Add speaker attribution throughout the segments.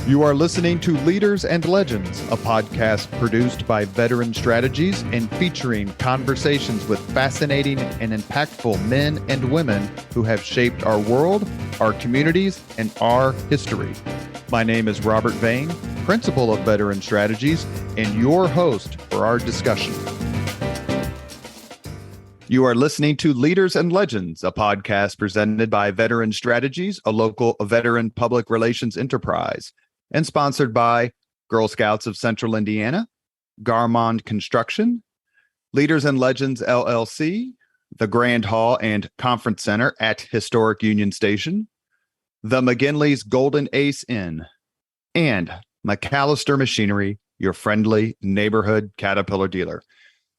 Speaker 1: You are listening to Leaders and Legends, a podcast produced by Veteran Strategies and featuring conversations with fascinating and impactful men and women who have shaped our world, our communities, and our history. My name is Robert Vane, Principal of Veteran Strategies, and your host for our discussion. You are listening to Leaders and Legends, a podcast presented by Veteran Strategies, a local veteran public relations enterprise, and sponsored by Girl Scouts of Central Indiana, Garmond Construction, Leaders and Legends LLC, the Grand Hall and Conference Center at Historic Union Station, the McGinley's Golden Ace Inn, and McAllister Machinery, your friendly neighborhood Caterpillar dealer.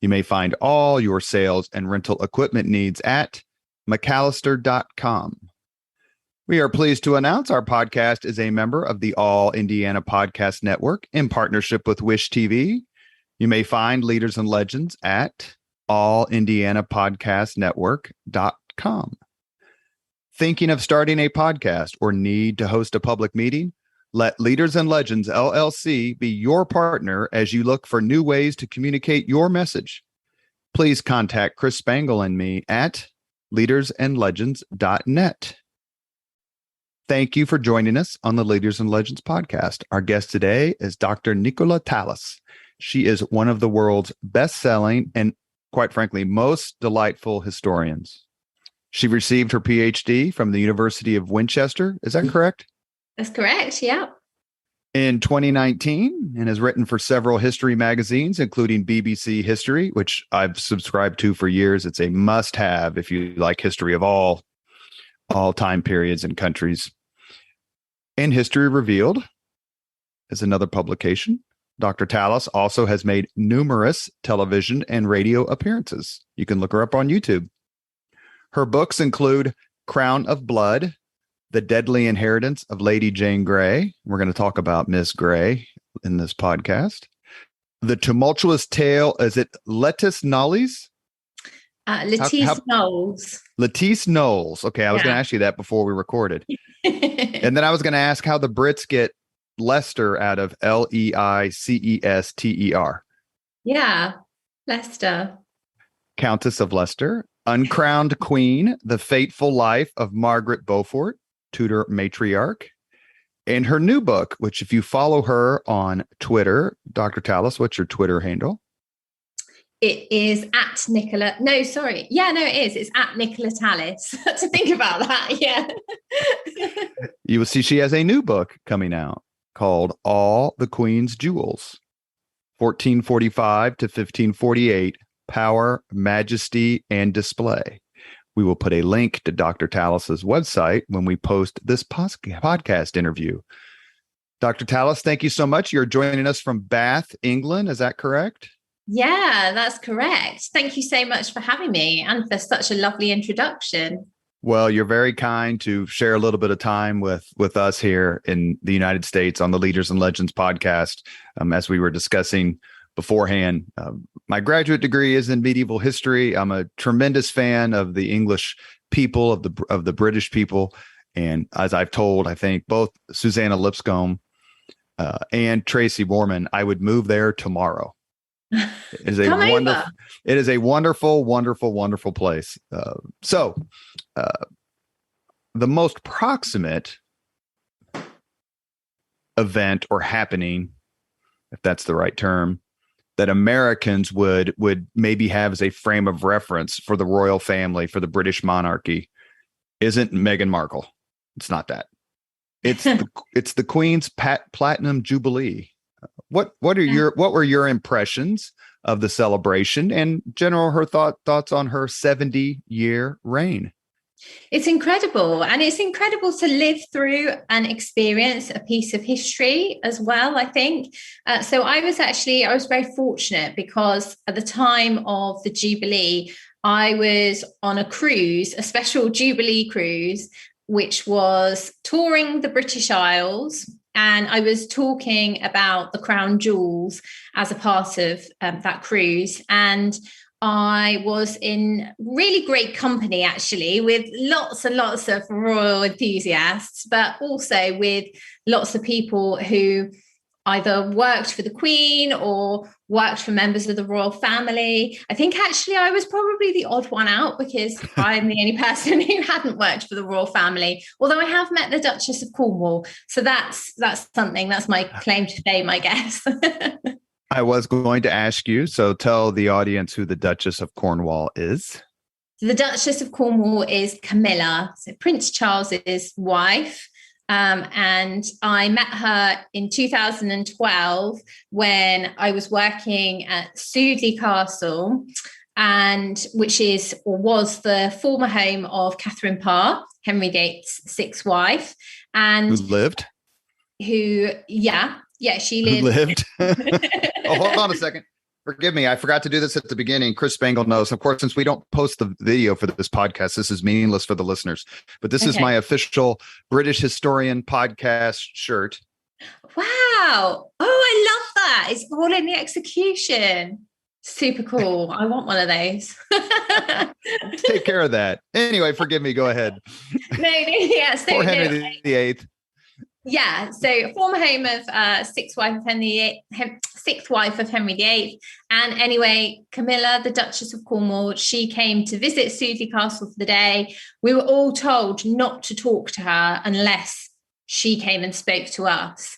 Speaker 1: You may find all your sales and rental equipment needs at McAllister.com. We are pleased to announce our podcast is a member of the All Indiana Podcast Network in partnership with Wish TV. You may find Leaders and Legends at allindianapodcastnetwork.com. Thinking of starting a podcast or need to host a public meeting? Let Leaders and Legends LLC be your partner as you look for new ways to communicate your message. Please contact Chris Spangle and me at leadersandlegends.net. Thank you for joining us on the Leaders and Legends podcast. Our guest today is Dr. Nicola Tallis. She is one of the world's best-selling and, quite frankly, most delightful historians. She received her PhD from the University of Winchester. Is that correct?
Speaker 2: That's correct, yeah.
Speaker 1: In 2019, and has written for several history magazines, including BBC History, which I've subscribed to for years. It's a must-have if you like history of all time periods and countries. And History Revealed is another publication. Dr. Tallis also has made numerous television and radio appearances. You can look her up on YouTube. Her books include Crown of Blood, The Deadly Inheritance of Lady Jane Grey. We're going to talk about Miss Grey in this podcast. The Tumultuous Tale, is it Lettice Knowles?
Speaker 2: Lettice Knowles.
Speaker 1: Lettice Knowles. Okay, I was going to ask you that before we recorded. And then I was going to ask how the Brits get Leicester out of Leicester.
Speaker 2: Yeah, Leicester.
Speaker 1: Countess of Leicester. Uncrowned Queen, The Fateful Life of Margaret Beaufort, Tudor matriarch. And her new book, which if you follow her on Twitter, Dr. Tallis, what's your Twitter handle?
Speaker 2: It is at Nicola. No, sorry. Yeah, no, it is. It's at Nicola Tallis. To think about that. Yeah.
Speaker 1: You will see she has a new book coming out called All the Queen's Jewels, 1445 to 1548, Power, Majesty, and Display. We will put a link to Dr. Tallis's website when we post this podcast interview. Dr. Tallis, thank you so much. You're joining us from Bath, England. Is that correct?
Speaker 2: Yeah, that's correct. Thank you so much for having me and for such a lovely introduction.
Speaker 1: Well, you're very kind to share a little bit of time with us here in the United States on the Leaders and Legends podcast. As we were discussing beforehand, my graduate degree is in medieval history. I'm a tremendous fan of the English people, of the British people. And as I've told, I think both Susanna Lipscomb and Tracy Borman, I would move there tomorrow. It is a wonderful, wonderful, wonderful place. So the most proximate event or happening, if that's the right term, that Americans would maybe have as a frame of reference for the royal family, for the British monarchy, isn't Meghan Markle. It's not that. It's the Queen's Platinum Jubilee. What were your impressions of the celebration and her thoughts on her 70-year reign?
Speaker 2: It's incredible. And it's incredible to live through and experience a piece of history as well, I think. So I was very fortunate because at the time of the Jubilee, I was on a cruise, a special Jubilee cruise, which was touring the British Isles. And I was talking about the crown jewels as a part of that cruise. And I was in really great company, actually, with lots and lots of royal enthusiasts, but also with lots of people who either worked for the Queen or worked for members of the royal family. I think actually I was probably the odd one out because I'm the only person who hadn't worked for the royal family, although I have met the Duchess of Cornwall. So that's something, that's my claim to fame, I guess.
Speaker 1: I was going to ask you, so tell the audience who the Duchess of Cornwall is.
Speaker 2: The Duchess of Cornwall is Camilla, so Prince Charles's wife. And I met her in 2012 when I was working at Sudeley Castle, and which is or was the former home of Catherine Parr, Henry VIII's sixth wife, and
Speaker 1: who lived.
Speaker 2: She lived.
Speaker 1: Who lived. Oh, hold on a second. Forgive me. I forgot to do this at the beginning. Chris Spangle knows. Of course, since we don't post the video for this podcast, this is meaningless for the listeners. But this is my official British Historian podcast shirt.
Speaker 2: Wow. Oh, I love that. It's all in the execution. Super cool. I want one of those.
Speaker 1: Take care of that. Anyway, forgive me. Go ahead.
Speaker 2: So
Speaker 1: Henry VIII.
Speaker 2: Yeah, so former home of sixth wife of Henry VIII. And anyway, Camilla, the Duchess of Cornwall, she came to visit Sudeley Castle for the day. We were all told not to talk to her unless she came and spoke to us.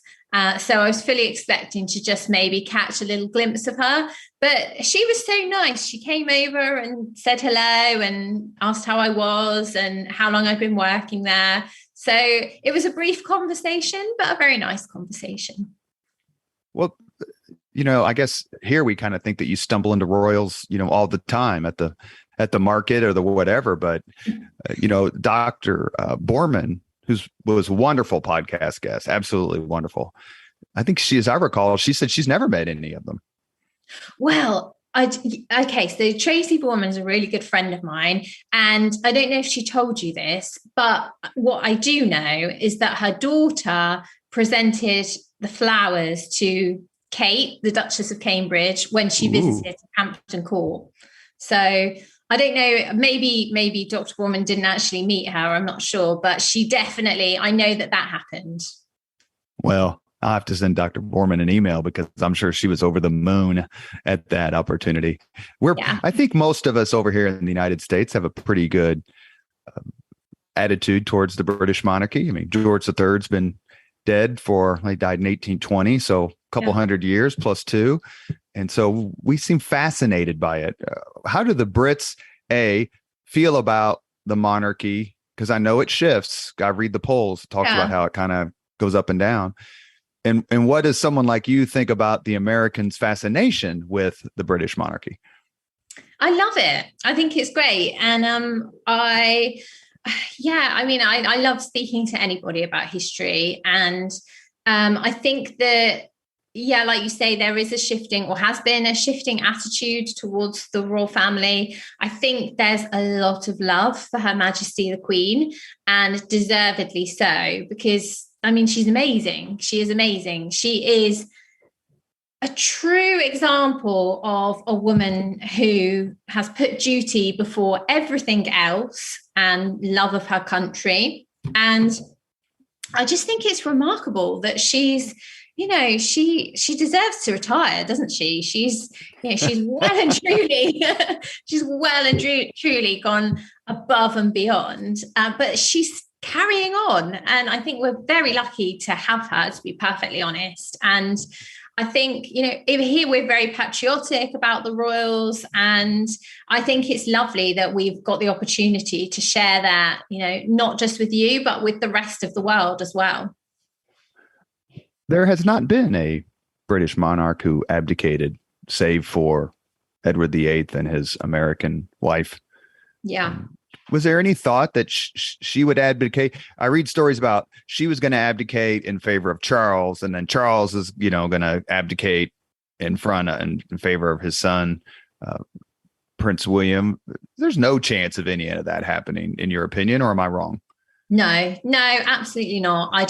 Speaker 2: So I was fully expecting to just maybe catch a little glimpse of her. But she was so nice. She came over and said hello and asked how I was and how long I'd been working there. So it was a brief conversation, but a very nice conversation.
Speaker 1: Well, I guess here we kind of think that you stumble into royals, all the time at the market or the whatever. But, Dr. Borman, was a wonderful podcast guest, absolutely wonderful. I think as I recall, she said she's never met any of them.
Speaker 2: Well, so Tracy Borman is a really good friend of mine, and I don't know if she told you this, but what I do know is that her daughter presented the flowers to Kate, the Duchess of Cambridge, when she visited Hampton Court. So I don't know, maybe Dr. Borman didn't actually meet her, I'm not sure, but she definitely, I know that happened.
Speaker 1: Well, I'll have to send Dr. Borman an email because I'm sure she was over the moon at that opportunity. I think most of us over here in the United States have a pretty good attitude towards the British monarchy. I mean, George III's been dead he died in 1820, so a couple hundred years plus two. And so we seem fascinated by it. How do the Brits, feel about the monarchy? Because I know it shifts. I read the polls. It talks about how it kind of goes up and down. And what does someone like you think about the Americans' fascination with the British monarchy?
Speaker 2: I love it. I think it's great. And I love speaking to anybody about history. And I think that, like you say, there is a shifting or has been a shifting attitude towards the royal family. I think there's a lot of love for Her Majesty the Queen, and deservedly so, because she's amazing. She is amazing. She is a true example of a woman who has put duty before everything else and love of her country. And I just think it's remarkable that she's, she deserves to retire, doesn't she? She's well and truly gone above and beyond. But she's carrying on, and I think we're very lucky to have her, to be perfectly honest. And I think here we're very patriotic about the royals, and I think it's lovely that we've got the opportunity to share that, not just with you but with the rest of the world as well.
Speaker 1: There has not been a British monarch who abdicated, save for Edward VIII and his American wife. Was there any thought that she would abdicate? I read stories about she was going to abdicate in favor of Charles, and then Charles is, going to abdicate in favor of his son, Prince William. There's no chance of any of that happening, in your opinion, or am I wrong?
Speaker 2: No, absolutely not. I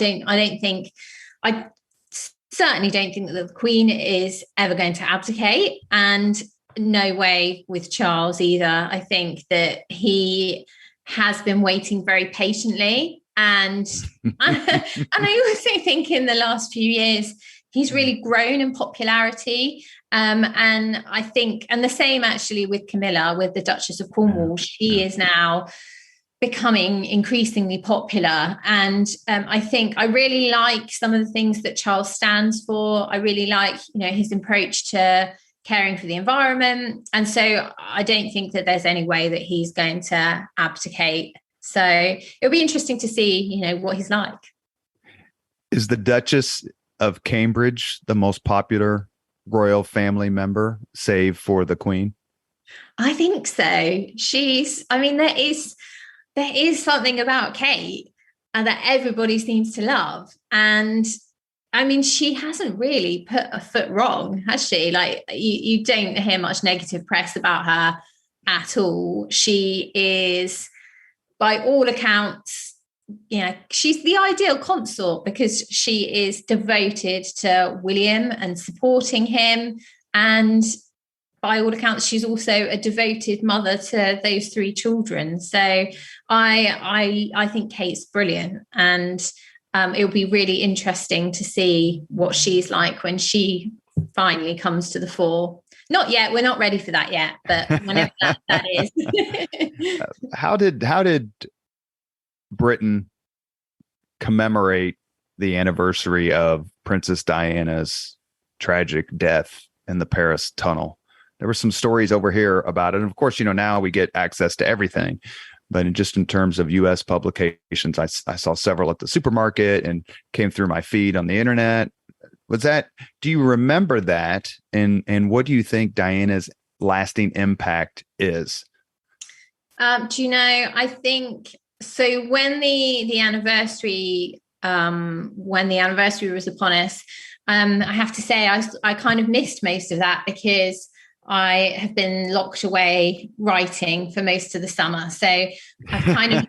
Speaker 2: certainly don't think that the Queen is ever going to abdicate. And no way with Charles either. I think that he has been waiting very patiently. And, and I also think in the last few years, he's really grown in popularity. And I think, and the same actually with Camilla, with the Duchess of Cornwall, she is now becoming increasingly popular. And I think I really like some of the things that Charles stands for. I really like, his approach to caring for the environment. And so I don't think that there's any way that he's going to abdicate. So it'll be interesting to see, what he's like.
Speaker 1: Is the Duchess of Cambridge the most popular royal family member, save for the Queen?
Speaker 2: I think so. There is something about Kate that everybody seems to love. And she hasn't really put a foot wrong, has she? Like, you don't hear much negative press about her at all. She is, by all accounts, she's the ideal consort because she is devoted to William and supporting him. And by all accounts, she's also a devoted mother to those 3 children. So I think Kate's brilliant. And it'll be really interesting to see what she's like when she finally comes to the fore. Not yet. We're not ready for that yet, but whenever that is.
Speaker 1: How did Britain commemorate the anniversary of Princess Diana's tragic death in the Paris tunnel? There were some stories over here about it. And of course, now we get access to everything. But in terms of U.S. publications, I saw several at the supermarket and came through my feed on the internet. Do you remember that? And what do you think Diana's lasting impact is?
Speaker 2: I think so. When the anniversary was upon us, I have to say I kind of missed most of that because I have been locked away writing for most of the summer. So I've kind of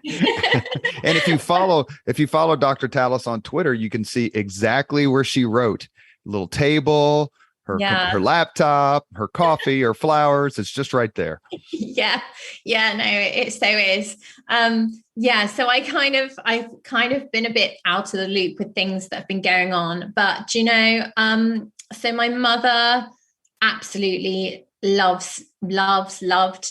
Speaker 1: and if you follow Dr. Tallis on Twitter, you can see exactly where she wrote. Little table, her laptop, her coffee, her flowers. It's just right there.
Speaker 2: No, it so is. So I've kind of been a bit out of the loop with things that have been going on. But so my mother absolutely loved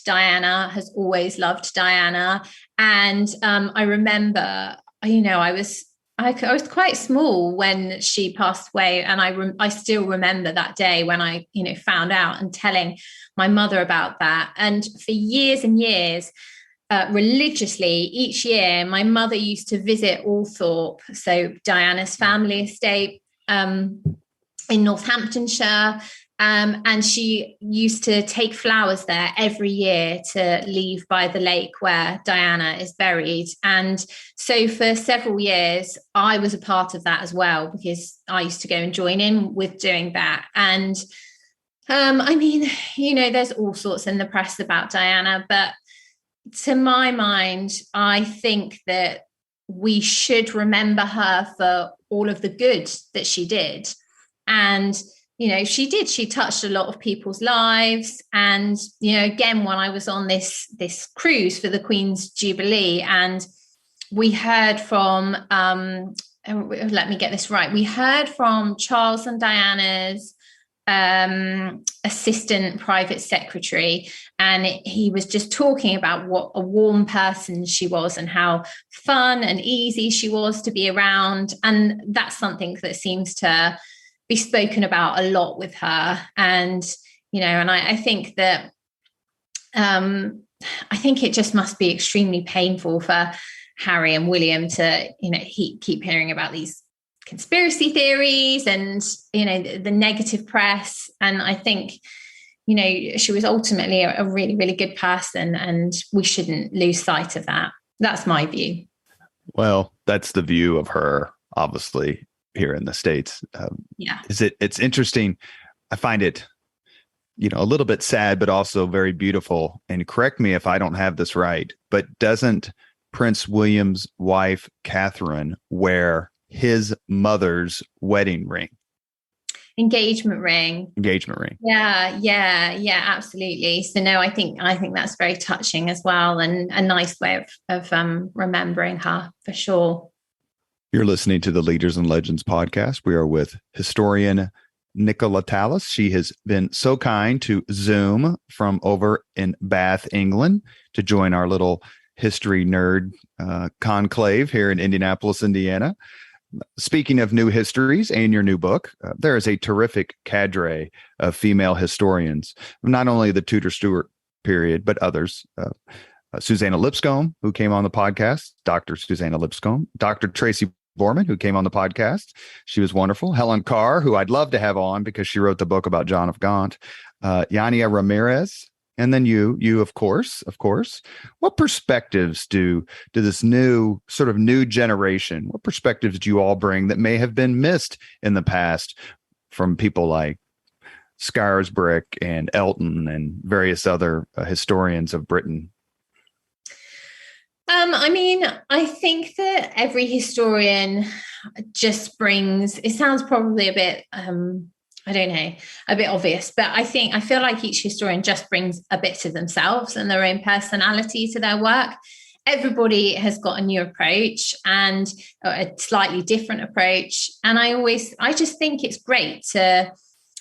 Speaker 2: Diana, has always loved Diana. And I remember, I was quite small when she passed away. And I still remember that day when I, found out and telling my mother about that. And for years and years, religiously, each year, my mother used to visit Althorpe, so Diana's family estate in Northamptonshire. And she used to take flowers there every year to leave by the lake where Diana is buried. And so for several years, I was a part of that as well, because I used to go and join in with doing that. And there's all sorts in the press about Diana, but to my mind, I think that we should remember her for all of the good that she did. And she touched a lot of people's lives. And, again, when I was on this cruise for the Queen's Jubilee, and we heard from, let me get this right. We heard from Charles and Diana's assistant private secretary, and he was just talking about what a warm person she was and how fun and easy she was to be around. And that's something that seems to be spoken about a lot with her. And and I think that I think it just must be extremely painful for Harry and William to keep hearing about these conspiracy theories and the negative press. And I think she was ultimately a really, really good person, and we shouldn't lose sight of that. That's my view.
Speaker 1: Well, that's the view of her, obviously, here in the States. It's interesting. I find it, a little bit sad, but also very beautiful. And correct me if I don't have this right, but doesn't Prince William's wife, Catherine, wear his mother's wedding ring?
Speaker 2: engagement ring.
Speaker 1: Engagement ring.
Speaker 2: Yeah, absolutely. So no, I think that's very touching as well, and a nice way of remembering her for sure.
Speaker 1: You're listening to the Leaders and Legends podcast. We are with historian Nicola Tallis. She has been so kind to Zoom from over in Bath, England, to join our little history nerd conclave here in Indianapolis, Indiana. Speaking of new histories and your new book, there is a terrific cadre of female historians, not only the Tudor Stuart period, but others. Susanna Lipscomb, who came on the podcast, Dr. Susanna Lipscomb, Dr. Tracy Borman, who came on the podcast. She was wonderful. Helen Carr, who I'd love to have on because she wrote the book about John of Gaunt. Yania Ramirez, and then you, of course. What perspectives do this new generation, what perspectives do you all bring that may have been missed in the past from people like Scarisbrick and Elton and various other historians of Britain?
Speaker 2: I think that every historian just brings, it sounds probably a bit, I don't know, a bit obvious, but I feel like each historian just brings a bit of themselves and their own personality to their work. Everybody has got a new approach and a slightly different approach. And I just think it's great to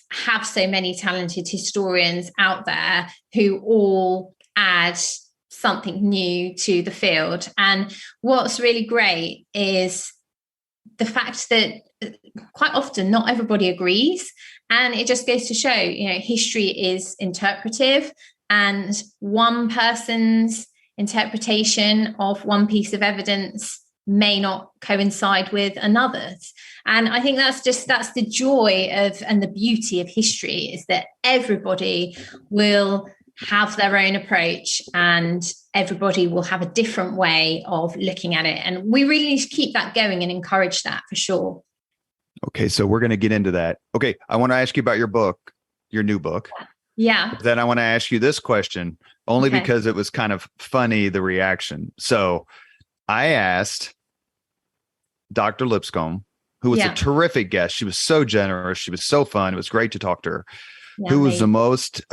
Speaker 2: have so many talented historians out there who all add something new to the field. And what's really great is the fact that quite often not everybody agrees, and it just goes to show, history is interpretive, and one person's interpretation of one piece of evidence may not coincide with another's. And I think that's the joy of and the beauty of history, is that everybody will have their own approach and everybody will have a different way of looking at it. And we really need to keep that going and encourage that for sure.
Speaker 1: Okay, so we're going to get into that. Okay, I want to ask you about your book, your new book.
Speaker 2: Yeah.
Speaker 1: Then I want to ask you this question, only because it was kind of funny, the reaction. So I asked Dr. Lipscomb, who was a terrific guest. She was so generous. She was so fun. It was great to talk to her. Yeah, who was the most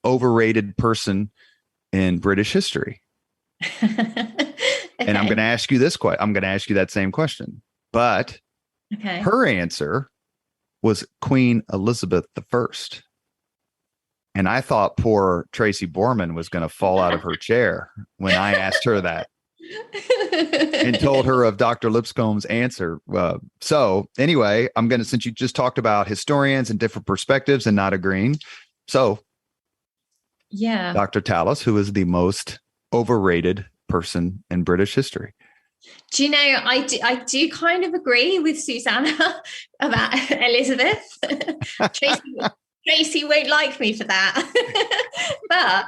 Speaker 1: overrated person in British history? And I'm going to ask you this question. I'm going to ask you that same question. But her answer was Queen Elizabeth I. And I thought poor Tracy Borman was going to fall out of her chair when I asked her that and told her of Dr. Lipscomb's answer. So anyway, since you just talked about historians and different perspectives and not agreeing. So Dr. Tallis, who is the most overrated person in British history?
Speaker 2: Do you know, I do kind of agree with Susanna about Elizabeth. Tracy won't like me for that. But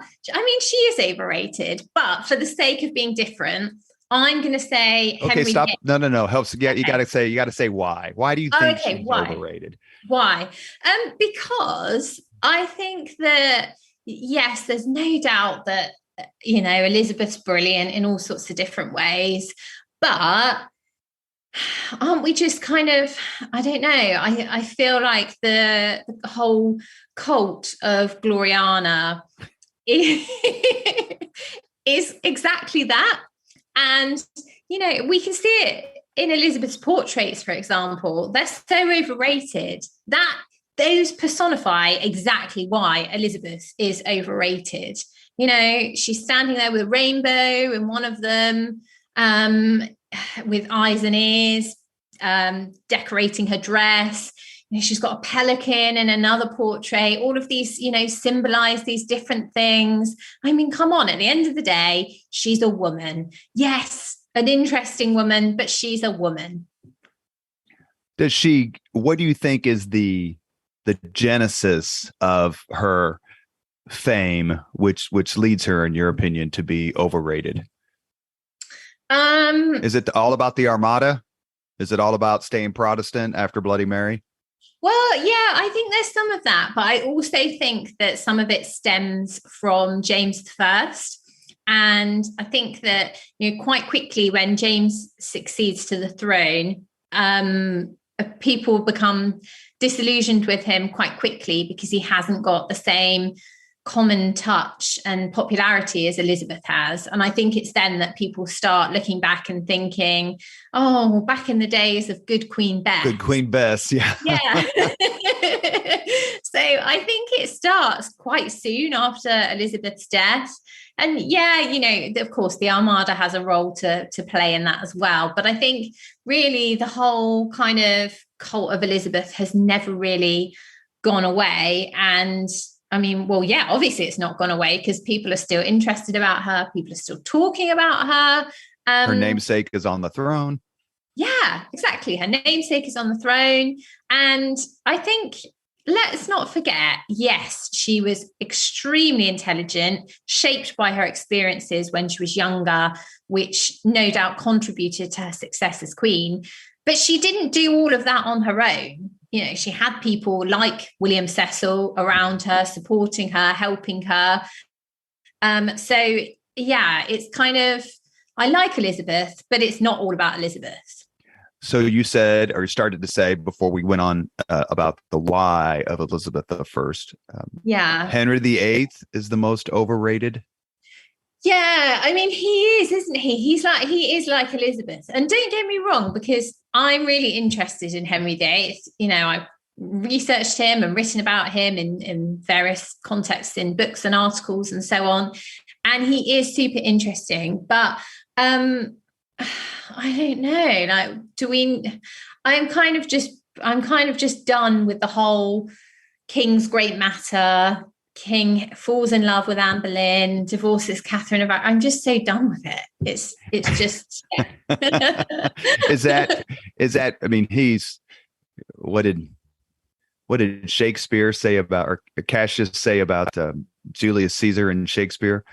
Speaker 2: she is overrated. But for the sake of being different, I'm going to say Henry.
Speaker 1: Okay, stop. No. Helps. Yeah, you got to say why. Why do you think she's overrated?
Speaker 2: Why? Because I think that, yes, there's no doubt that, Elizabeth's brilliant in all sorts of different ways. But aren't we just kind of, I don't know, I feel like the whole cult of Gloriana is exactly that. And, we can see it in Elizabeth's portraits, for example. They're so overrated that those personify exactly why Elizabeth is overrated. She's standing there with a rainbow in one of them, with eyes and ears, decorating her dress. She's got a pelican in another portrait. All of these, symbolize these different things. Come on, at the end of the day, she's a woman. Yes, an interesting woman, but she's a woman.
Speaker 1: What do you think is the genesis of her fame, which leads her, in your opinion, to be overrated? Is it all about the Armada? Is it all about staying Protestant after Bloody Mary?
Speaker 2: Well, yeah, I think there's some of that, but I also think that some of it stems from James I. And I think that, quite quickly when James succeeds to the throne, people become disillusioned with him quite quickly because he hasn't got the same common touch and popularity as Elizabeth has. And I think it's then that people start looking back and thinking, oh, back in the days of good Queen Bess.
Speaker 1: Good Queen Bess, yeah.
Speaker 2: Yeah. So I think it starts quite soon after Elizabeth's death. And yeah, you know, of course, the Armada has a role to play in that as well. But I think really the whole kind of cult of Elizabeth has never really gone away. And I mean, well, yeah, obviously it's not gone away because people are still interested about her. People are still talking about her.
Speaker 1: Her namesake is on the throne.
Speaker 2: Yeah, exactly. Her namesake is on the throne. And I think, let's not forget, yes, she was extremely intelligent, shaped by her experiences when she was younger, which no doubt contributed to her success as queen. But she didn't do all of that on her own. You know, she had people like William Cecil around her, supporting her, helping her. So, yeah, it's kind of, I like Elizabeth, but it's not all about Elizabeth.
Speaker 1: So you said, or you started to say before we went on about the why of Elizabeth I. Henry VIII is the most overrated.
Speaker 2: Yeah, I mean, he is, isn't he? He is like Elizabeth. And don't get me wrong, because I'm really interested in Henry VIII. You know, I've researched him and written about him in various contexts in books and articles and so on. And he is super interesting. But I don't know. Like, I'm kind of just done with the whole King's Great Matter. King falls in love with Anne Boleyn, divorces Catherine of Aragon. I'm just so done with it. It's just yeah. Is
Speaker 1: that I mean, what did Shakespeare say about, or Cassius say about Julius Caesar and Shakespeare?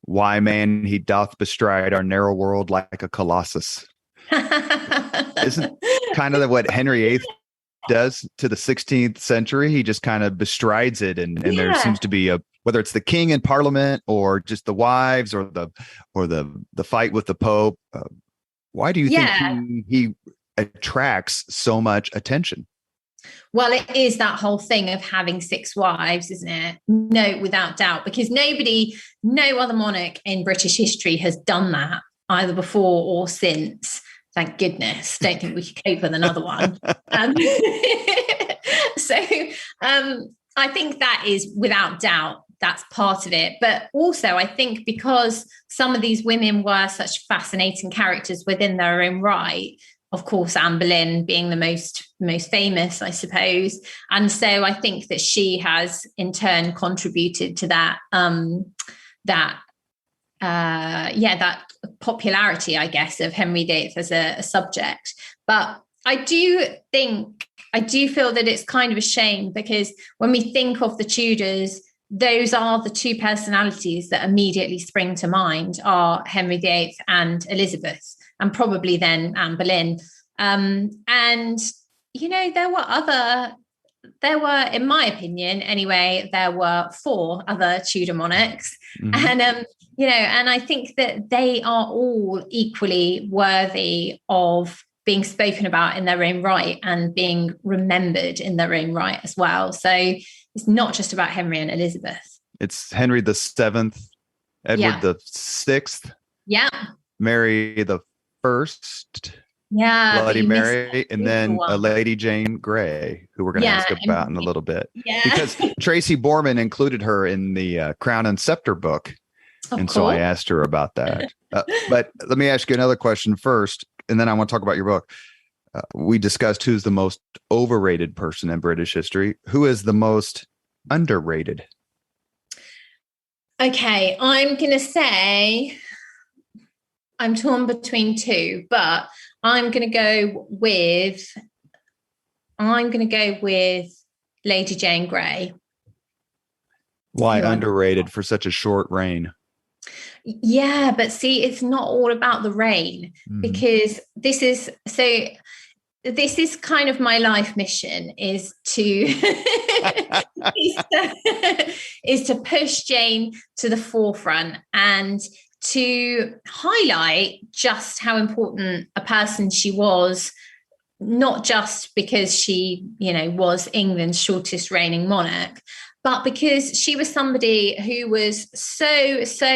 Speaker 1: Why, man, he doth bestride our narrow world like a colossus. Isn't kind of what Henry VIII does to the 16th century? He just kind of bestrides it, and there seems to be whether it's the king in Parliament or just the wives or the fight with the Pope. Why do you think he attracts so much attention?
Speaker 2: Well, it is that whole thing of having 6 wives, isn't it? No, without doubt, because no other monarch in British history has done that either before or since. Thank goodness. Don't think we could cope with another one. So I think that is without doubt, that's part of it. But also I think because some of these women were such fascinating characters within their own right, of course, Anne Boleyn being the most famous, I suppose. And so I think that she has in turn contributed to that that popularity, I guess, of Henry VIII as a subject. But I do feel that it's kind of a shame, because when we think of the Tudors, those are the 2 personalities that immediately spring to mind are Henry VIII and Elizabeth, and probably then Anne Boleyn. And, you know, there were, in my opinion anyway, there were 4 other Tudor monarchs. Mm-hmm. And, you know, and I think that they are all equally worthy of being spoken about in their own right and being remembered in their own right as well. So it's not just about Henry and Elizabeth.
Speaker 1: It's Henry VII, Edward VI, Mary I, Bloody Mary, and then a Lady Jane Grey, who we're going to ask about in a little bit. Yeah. Because Tracy Borman included her in the Crown and Scepter book. So I asked her about that. But let me ask you another question first, and then I want to talk about your book. We discussed who's the most overrated person in British history. Who is the most underrated?
Speaker 2: Okay, I'm going to say I'm torn between 2, but I'm going to go with Lady Jane Grey.
Speaker 1: Why underrated for such a short reign?
Speaker 2: Yeah, but see, it's not all about the reign, because this is kind of my life mission is to is to push Jane to the forefront and to highlight just how important a person she was not just because she, was England's shortest reigning monarch, but because she was somebody who was so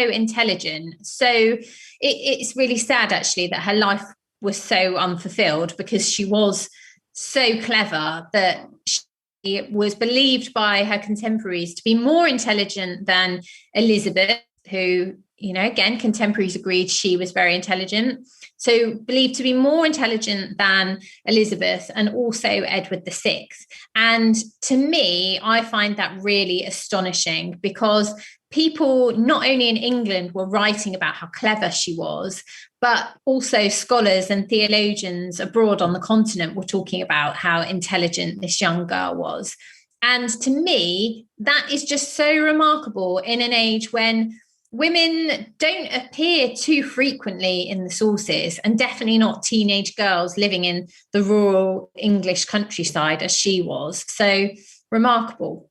Speaker 2: intelligent. So it's really sad, actually, that her life was so unfulfilled, because she was so clever that she was believed by her contemporaries to be more intelligent than Elizabeth, who, again, contemporaries agreed she was very intelligent. So believed to be more intelligent than Elizabeth, and also Edward VI. And to me, I find that really astonishing, because people not only in England were writing about how clever she was, but also scholars and theologians abroad on the continent were talking about how intelligent this young girl was. And to me, that is just so remarkable in an age when women don't appear too frequently in the sources, and definitely not teenage girls living in the rural English countryside as she was. So remarkable.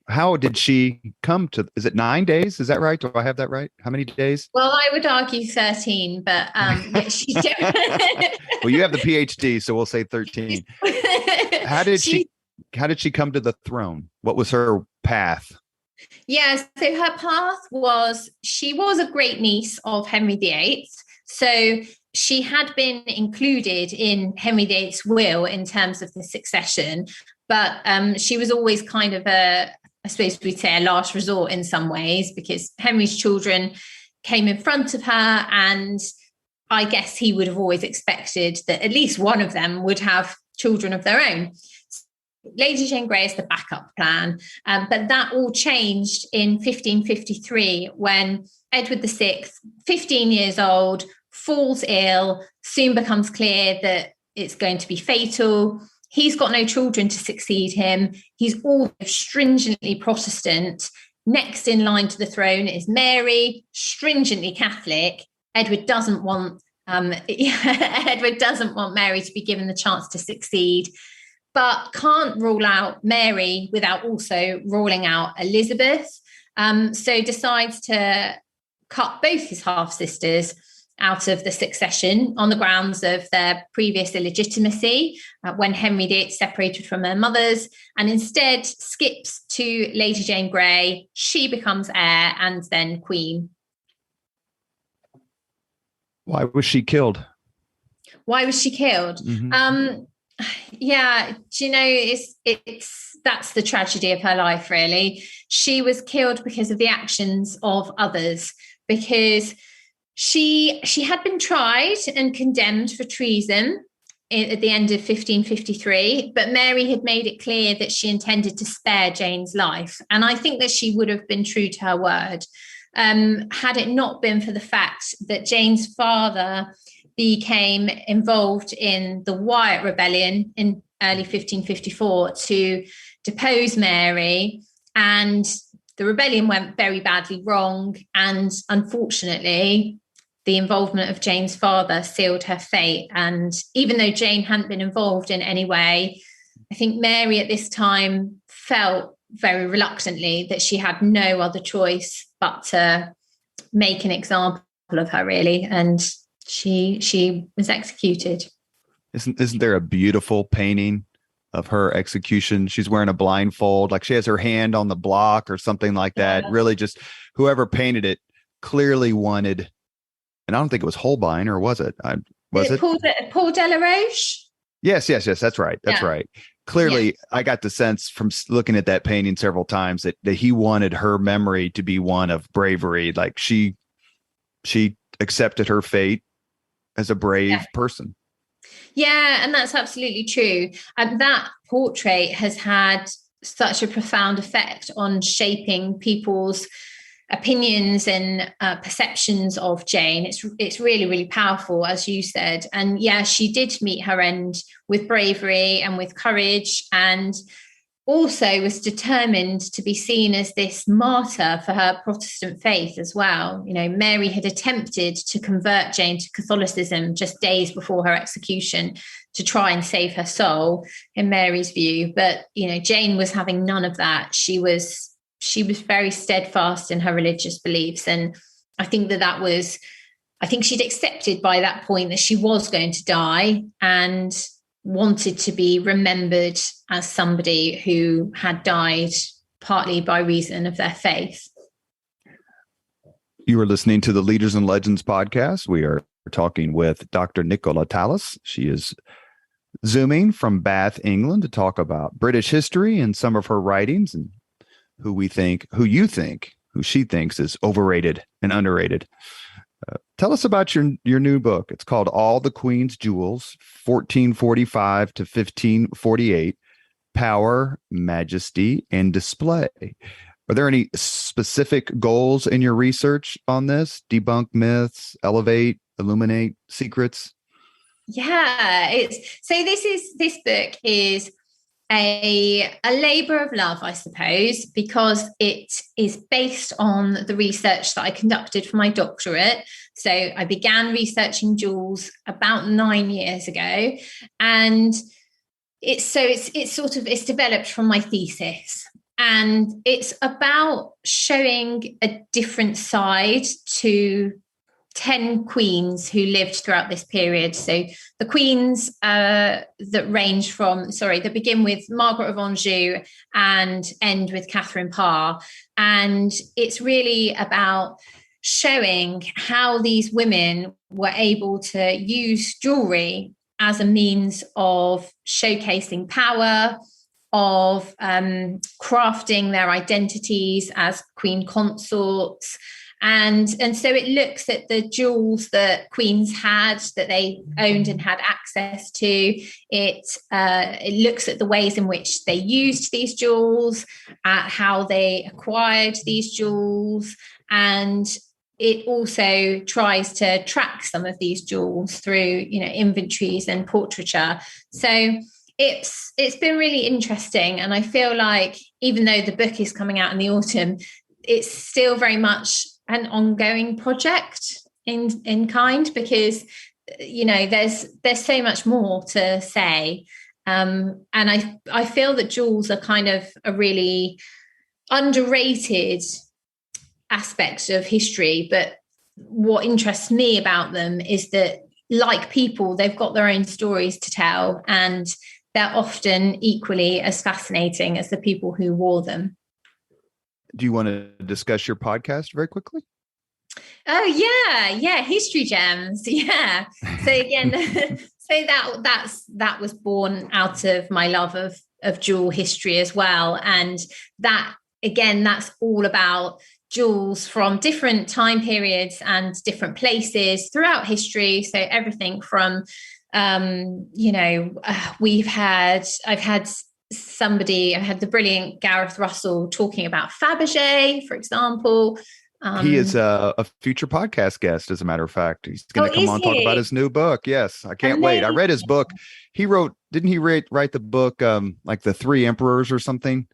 Speaker 1: How did she come to, is it 9 days? Is that right? Do I have that right? How many days?
Speaker 2: Well, I would argue 13, but she did.
Speaker 1: Well, you have the PhD, so we'll say 13. How did she come to the throne? What was her path?
Speaker 2: Yeah, so her path was, she was a great niece of Henry VIII. So she had been included in Henry VIII's will in terms of the succession, but she was always kind of I suppose we'd say, a last resort in some ways, because Henry's children came in front of her, and I guess he would have always expected that at least one of them would have children of their own. Lady Jane Grey is the backup plan, but that all changed in 1553 when Edward VI, 15 years old, falls ill, soon becomes clear that it's going to be fatal. He's got no children to succeed him. He's all stringently Protestant. Next in line to the throne is Mary, stringently Catholic. Edward doesn't want Edward doesn't want Mary to be given the chance to succeed, but can't rule out Mary without also ruling out Elizabeth. So decides to cut both his half-sisters out of the succession on the grounds of their previous illegitimacy when Henry VIII separated from their mothers, and instead skips to Lady Jane Grey. She becomes heir and then queen.
Speaker 1: Why was she killed?
Speaker 2: Why was she killed? Mm-hmm. Yeah, do you know, that's the tragedy of her life, really. She was killed because of the actions of others, because she had been tried and condemned for treason at the end of 1553, but Mary had made it clear that she intended to spare Jane's life. And I think that she would have been true to her word had it not been for the fact that Jane's father became involved in the Wyatt Rebellion in early 1554 to depose Mary, and the rebellion went very badly wrong, and unfortunately the involvement of Jane's father sealed her fate. And even though Jane hadn't been involved in any way, I think Mary at this time felt very reluctantly that she had no other choice but to make an example of her, really, and she was executed.
Speaker 1: Isn't there a beautiful painting of her execution? She's wearing a blindfold, like she has her hand on the block or something like that. Yeah. Really, just whoever painted it clearly wanted, and I don't think it was Holbein, or was it? Was it
Speaker 2: Paul Delaroche?
Speaker 1: Yes, that's right. That's right. Clearly, yeah. I got the sense from looking at that painting several times that he wanted her memory to be one of bravery. Like she accepted her fate as a brave person.
Speaker 2: Yeah, and that's absolutely true. And that portrait has had such a profound effect on shaping people's opinions and perceptions of Jane. It's really, really powerful, as you said. And yeah, she did meet her end with bravery and with courage, and also was determined to be seen as this martyr for her Protestant faith as well. You know, Mary had attempted to convert Jane to Catholicism just days before her execution to try and save her soul, in Mary's view. But, you know, Jane was having none of that. She was very steadfast in her religious beliefs. And I think I think she'd accepted by that point that she was going to die. And wanted to be remembered as somebody who had died partly by reason of their faith.
Speaker 1: You are listening to the Leaders and Legends podcast. We are talking with Dr. Nicola Tallis. She is Zooming from Bath, England, to talk about British history and some of her writings and who she thinks is overrated and underrated. Tell us about your new book. It's called All the Queen's Jewels, 1445 to 1548, Power, Majesty, and Display. Are there any specific goals in your research on this? Debunk myths, elevate, illuminate secrets?
Speaker 2: Yeah, this book is a labor of love, I suppose, because it is based on the research that I conducted for my doctorate. So I began researching jewels about 9 years ago, and it's developed from my thesis. And it's about showing a different side to 10 queens who lived throughout this period. So the queens that begin with Margaret of Anjou and end with Catherine Parr. And it's really about showing how these women were able to use jewelry as a means of showcasing power, of crafting their identities as queen consorts. And so it looks at the jewels that queens had, that they owned and had access to. It looks at the ways in which they used these jewels, at how they acquired these jewels, and it also tries to track some of these jewels through, inventories and portraiture. So it's been really interesting, and I feel like even though the book is coming out in the autumn, it's still very much an ongoing project in kind, because there's so much more to say, and I feel that jewels are kind of a really underrated aspect of history. But what interests me about them is that, like people, they've got their own stories to tell, and they're often equally as fascinating as the people who wore them.
Speaker 1: Do you want to discuss your podcast very quickly?
Speaker 2: Oh, yeah. History Gems. Yeah. So again, that was born out of my love of jewel history as well. And that's all about jewels from different time periods and different places throughout history. So everything from, I've had the brilliant Gareth Russell talking about Fabergé, for example.
Speaker 1: He is a future podcast guest, as a matter of fact. He's going to come on and talk about his new book. Yes, I can't wait. I read his book. Didn't he write the book, like The Three Emperors or something?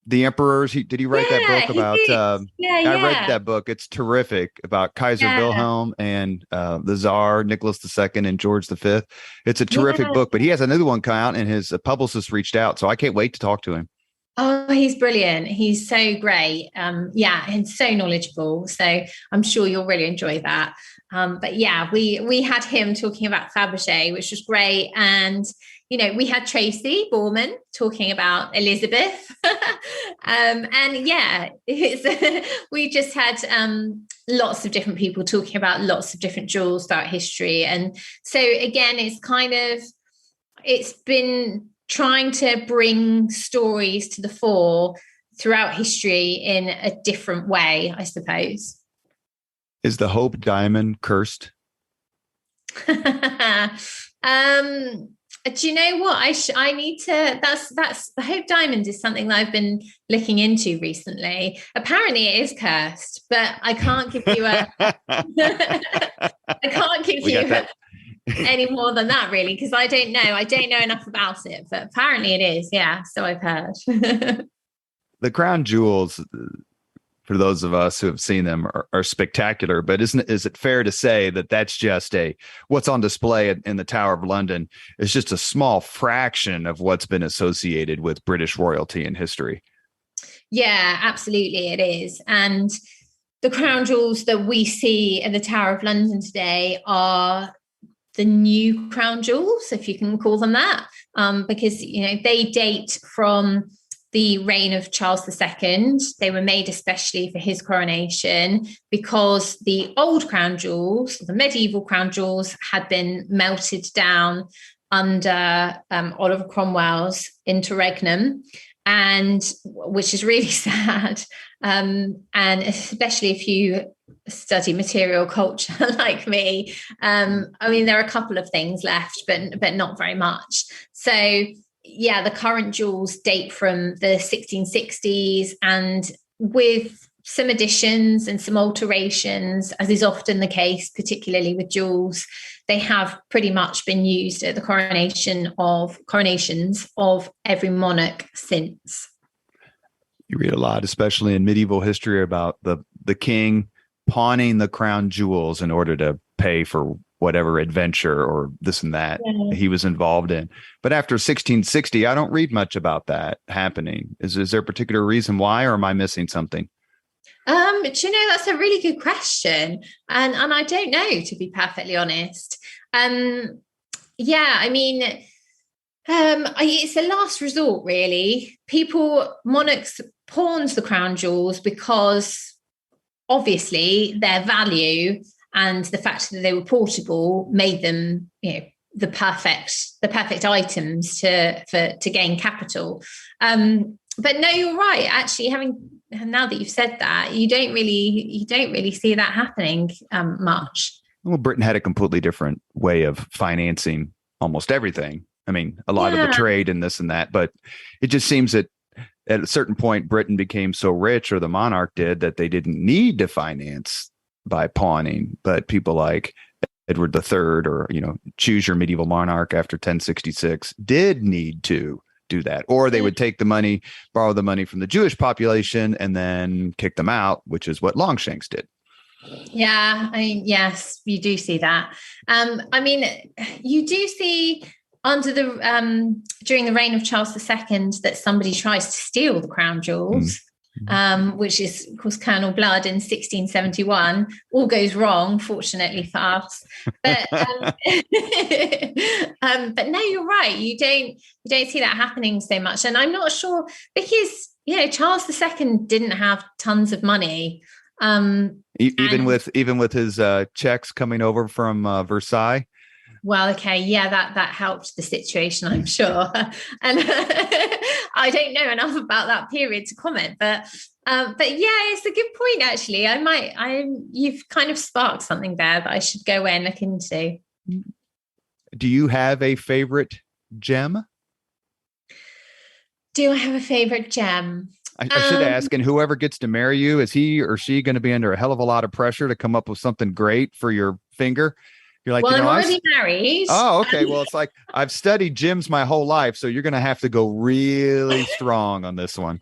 Speaker 1: The Emperors. Did he write that book about? I read that book. It's terrific, about Kaiser Wilhelm and the Tsar Nicholas II and George V. It's a terrific book, but he has another one come out, and his publicist reached out, so I can't wait to talk to him.
Speaker 2: Oh, he's brilliant. He's so great. And so knowledgeable. So I'm sure you'll really enjoy that. But yeah, we had him talking about Fabergé, which was great. And, we had Tracy Borman talking about Elizabeth. We just had lots of different people talking about lots of different jewels throughout history. And so again, it's been trying to bring stories to the fore throughout history in a different way, I suppose.
Speaker 1: Is the Hope Diamond cursed?
Speaker 2: Do you know what? I need to. That's the Hope Diamond is something that I've been looking into recently. Apparently, it is cursed, but I can't give you any more than that, really, because I don't know enough about it, but apparently it is. Yeah, so I've heard.
Speaker 1: The crown jewels, for those of us who have seen them, are spectacular, but is it fair to say that that's just what's on display in the Tower of London is just a small fraction of what's been associated with British royalty in history?
Speaker 2: Yeah, absolutely it is. And the crown jewels that we see at the Tower of London today are the new crown jewels, if you can call them that, because they date from the reign of Charles II. They were made especially for his coronation because the old crown jewels, the medieval crown jewels, had been melted down under Oliver Cromwell's interregnum, and which is really sad. And especially if you study material culture like me, there are a couple of things left, but not very much. So yeah, the current jewels date from the 1660s, and with some additions and some alterations, as is often the case, particularly with jewels, they have pretty much been used at the coronations of every monarch since.
Speaker 1: You read a lot, especially in medieval history, about the king pawning the crown jewels in order to pay for whatever adventure or this and that he was involved in. But after 1660, I don't read much about that happening. Is there a particular reason why, or am I missing something?
Speaker 2: That's a really good question. And I don't know, to be perfectly honest. It's a last resort, really. Monarchs pawns the crown jewels because obviously their value and the fact that they were portable made them, the perfect items to gain capital. But no, you're right. Actually, now that you've said that, you don't really see that happening much.
Speaker 1: Well, Britain had a completely different way of financing almost everything. I mean, a lot of the trade and this and that, but it just seems that at a certain point, Britain became so rich, or the monarch did, that they didn't need to finance by pawning. But people like Edward III, or, choose your medieval monarch after 1066, did need to do that. Or they would take the money, borrow the money from the Jewish population, and then kick them out, which is what Longshanks did.
Speaker 2: Yeah, yes, you do see that. You do see under during the reign of Charles II that somebody tries to steal the crown jewels, which is, of course, Colonel Blood in 1671. All goes wrong, fortunately for us. But but no, you're right. You don't see that happening so much, and I'm not sure because Charles II didn't have tons of money.
Speaker 1: Even with his checks coming over from Versailles.
Speaker 2: Well, okay, yeah, that helped the situation, I'm sure. And I don't know enough about that period to comment, but yeah, it's a good point. Actually, you've kind of sparked something there that I should go away and look into.
Speaker 1: Do you have a favorite gem?
Speaker 2: Do I have a favorite gem?
Speaker 1: I should ask, and whoever gets to marry you, is he or she going to be under a hell of a lot of pressure to come up with something great for your finger? You're like,
Speaker 2: well, I'm already married.
Speaker 1: Oh, okay. Well, it's like I've studied gems my whole life, so you're going to have to go really strong on this one.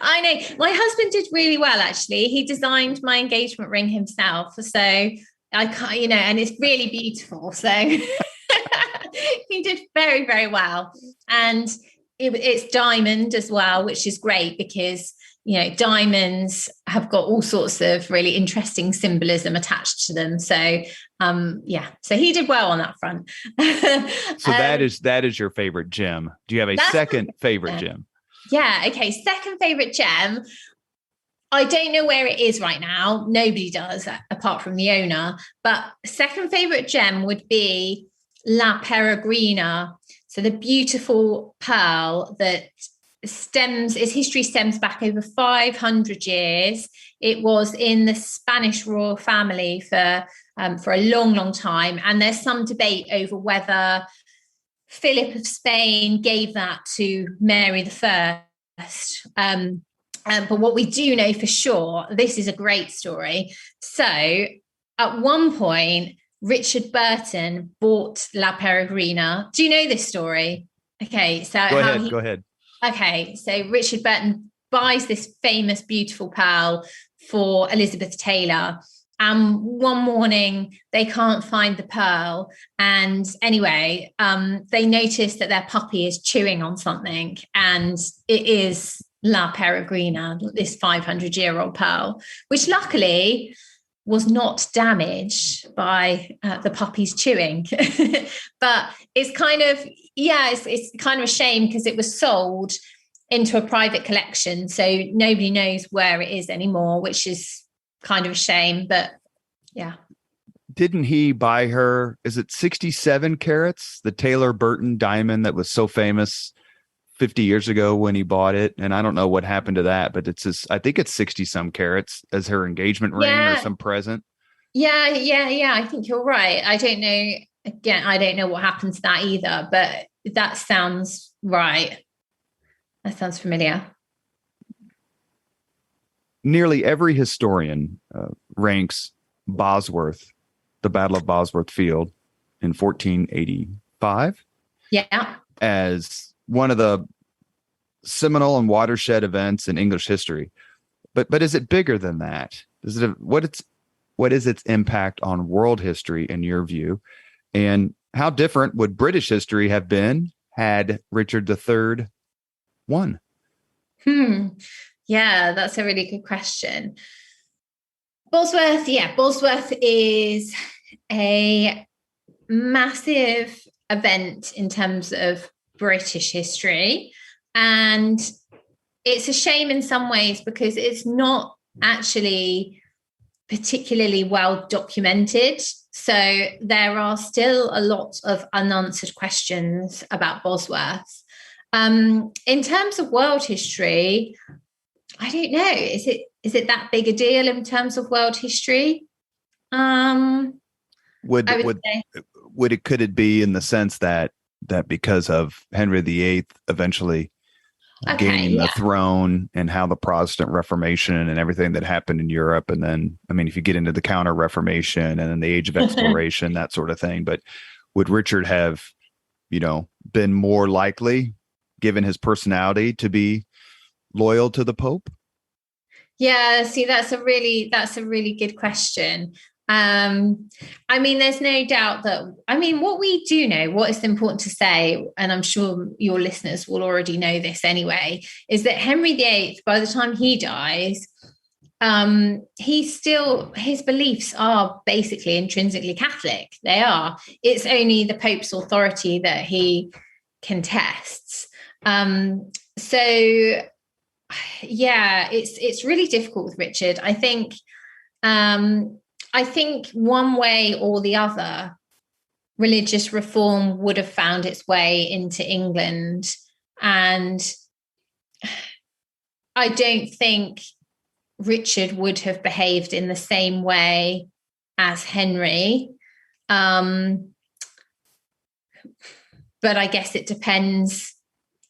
Speaker 2: I know. My husband did really well, actually. He designed my engagement ring himself, so I can't, and it's really beautiful. So he did very, very well, and it's diamond as well, which is great because diamonds have got all sorts of really interesting symbolism attached to them. So so he did well on that front.
Speaker 1: So that is your favorite gem. Do you have a second favorite gem?
Speaker 2: Yeah. Okay. Second favorite gem. I don't know where it is right now. Nobody does, apart from the owner. But second favorite gem would be La Peregrina. So the beautiful pearl that its history stems back over 500 years. It was in the Spanish royal family for a long, long time. And there's some debate over whether Philip of Spain gave that to Mary I. But what we do know for sure, this is a great story. So at one point, Richard Burton bought La Peregrina. Do you know this story? Okay, so
Speaker 1: go ahead.
Speaker 2: Okay, so Richard Burton buys this famous, beautiful pearl for Elizabeth Taylor. And one morning they can't find the pearl. And anyway, they notice that their puppy is chewing on something, and it is La Peregrina, this 500-year-old pearl, which luckily was not damaged by the puppies chewing. But it's kind of, it's kind of a shame because it was sold into a private collection. So nobody knows where it is anymore, which is kind of a shame. But yeah.
Speaker 1: Didn't he buy her, is it 67 carats, the Taylor Burton diamond that was so famous 50 years ago when he bought it? And I don't know what happened to that, but I think it's 60 some carats as her engagement ring or some present.
Speaker 2: Yeah. I think you're right. I don't know. Again, I don't know what happened to that either, but that sounds right. That sounds familiar.
Speaker 1: Nearly every historian ranks Bosworth, the Battle of Bosworth Field in 1485, as one of the seminal and watershed events in English history. But is it bigger than that? What is its impact on world history in your view? And how different would British history have been had Richard III won?
Speaker 2: Yeah, that's a really good question. Bosworth is a massive event in terms of British history. And it's a shame in some ways because it's not actually particularly well documented. So there are still a lot of unanswered questions about Bosworth. In terms of world history, I don't know. Is it that big a deal in terms of world history?
Speaker 1: Could it be in the sense that because of Henry VIII eventually gaining the throne and how the Protestant Reformation and everything that happened in Europe, and then if you get into the Counter Reformation and then the Age of Exploration, that sort of thing. But would Richard have, been more likely, given his personality, to be loyal to the Pope?
Speaker 2: Yeah, see, that's a really good question. There's no doubt that, what we do know, what is important to say, and I'm sure your listeners will already know this anyway, is that Henry VIII, by the time he dies, his beliefs are basically intrinsically Catholic. They are. It's only the Pope's authority that he contests. It's really difficult with Richard. I think one way or the other, religious reform would have found its way into England. And I don't think Richard would have behaved in the same way as Henry. But I guess it depends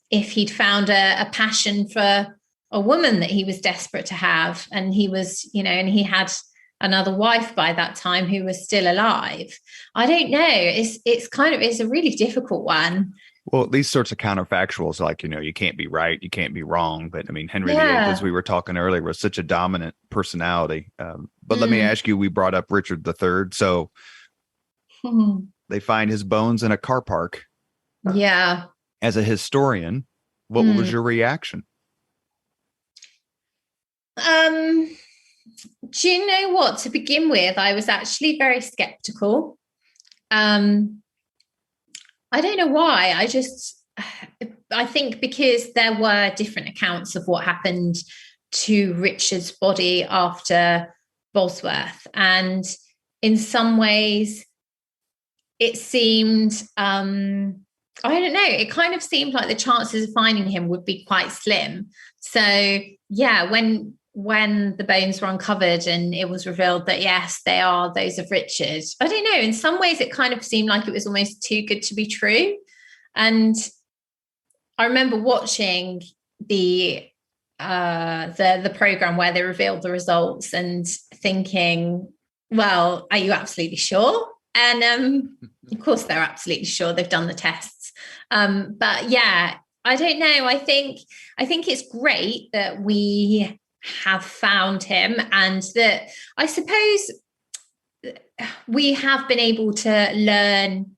Speaker 2: if he'd found a passion for a woman that he was desperate to have, and he was, and he had another wife by that time who was still alive. I don't know. It's a really difficult one.
Speaker 1: Well, these sorts of counterfactuals, like, you can't be right, you can't be wrong. But Henry VIII, as we were talking earlier, was such a dominant personality. But let me ask you, we brought up Richard III. So they find his bones in a car park.
Speaker 2: Yeah.
Speaker 1: As a historian, what was your reaction?
Speaker 2: Do you know what? To begin with, I was actually very skeptical. I don't know why. I think because there were different accounts of what happened to Richard's body after Bosworth. And in some ways, it seemed, I don't know, it kind of seemed like the chances of finding him would be quite slim. So, yeah, when the bones were uncovered and it was revealed that, yes, they are those of Richard, I don't know, in some ways it kind of seemed like it was almost too good to be true. And I remember watching the program where they revealed the results and thinking, well, are you absolutely sure? And of course they're absolutely sure. They've done the tests. But yeah, I don't know. I think it's great that we have found him, and that I suppose we have been able to learn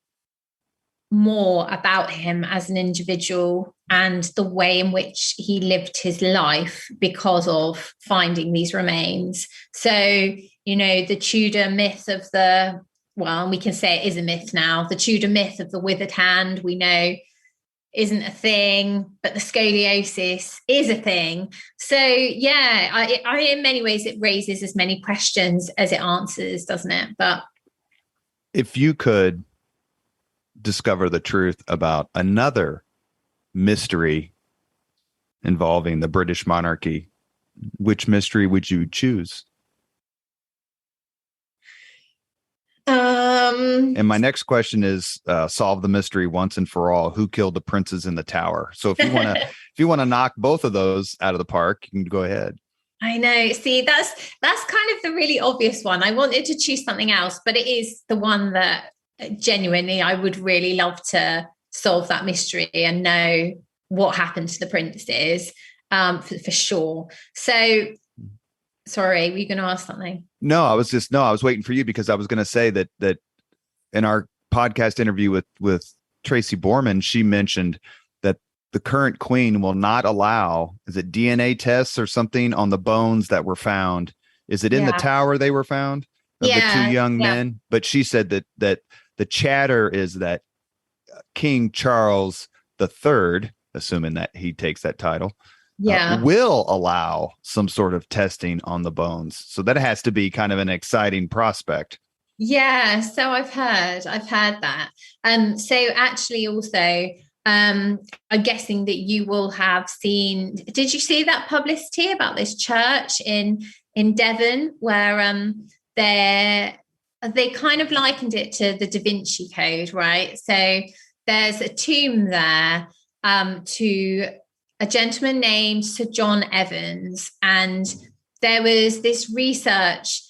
Speaker 2: more about him as an individual and the way in which he lived his life because of finding these remains. So, the Tudor myth of we can say it is a myth now. The Tudor myth of the withered hand, we know isn't a thing, but the scoliosis is a thing. So yeah, I in many ways it raises as many questions as it answers, doesn't it? But
Speaker 1: if you could discover the truth about another mystery involving the British monarchy, which mystery would you choose? And my next question is solve the mystery once and for all. Who killed the princes in the tower? So if you want to knock both of those out of the park, you can go ahead.
Speaker 2: I know. See, that's kind of the really obvious one. I wanted to choose something else, but it is the one that genuinely I would really love to solve that mystery and know what happened to the princes, for sure. So sorry, were you going to ask something?
Speaker 1: No, I was waiting for you, because I was going to say that in our podcast interview with Tracy Borman, she mentioned that the current queen will not allow, is it DNA tests or something on the bones that were found? Is it in the tower they were found of the two young men? But she said that the chatter is that King Charles III, assuming that he takes that title, will allow some sort of testing on the bones. So that has to be kind of an exciting prospect.
Speaker 2: Yeah, so I've heard that. So actually also, I'm guessing that you will have seen, did you see that publicity about this church in Devon where they kind of likened it to the Da Vinci Code, right? So there's a tomb there to a gentleman named Sir John Evans, and there was this research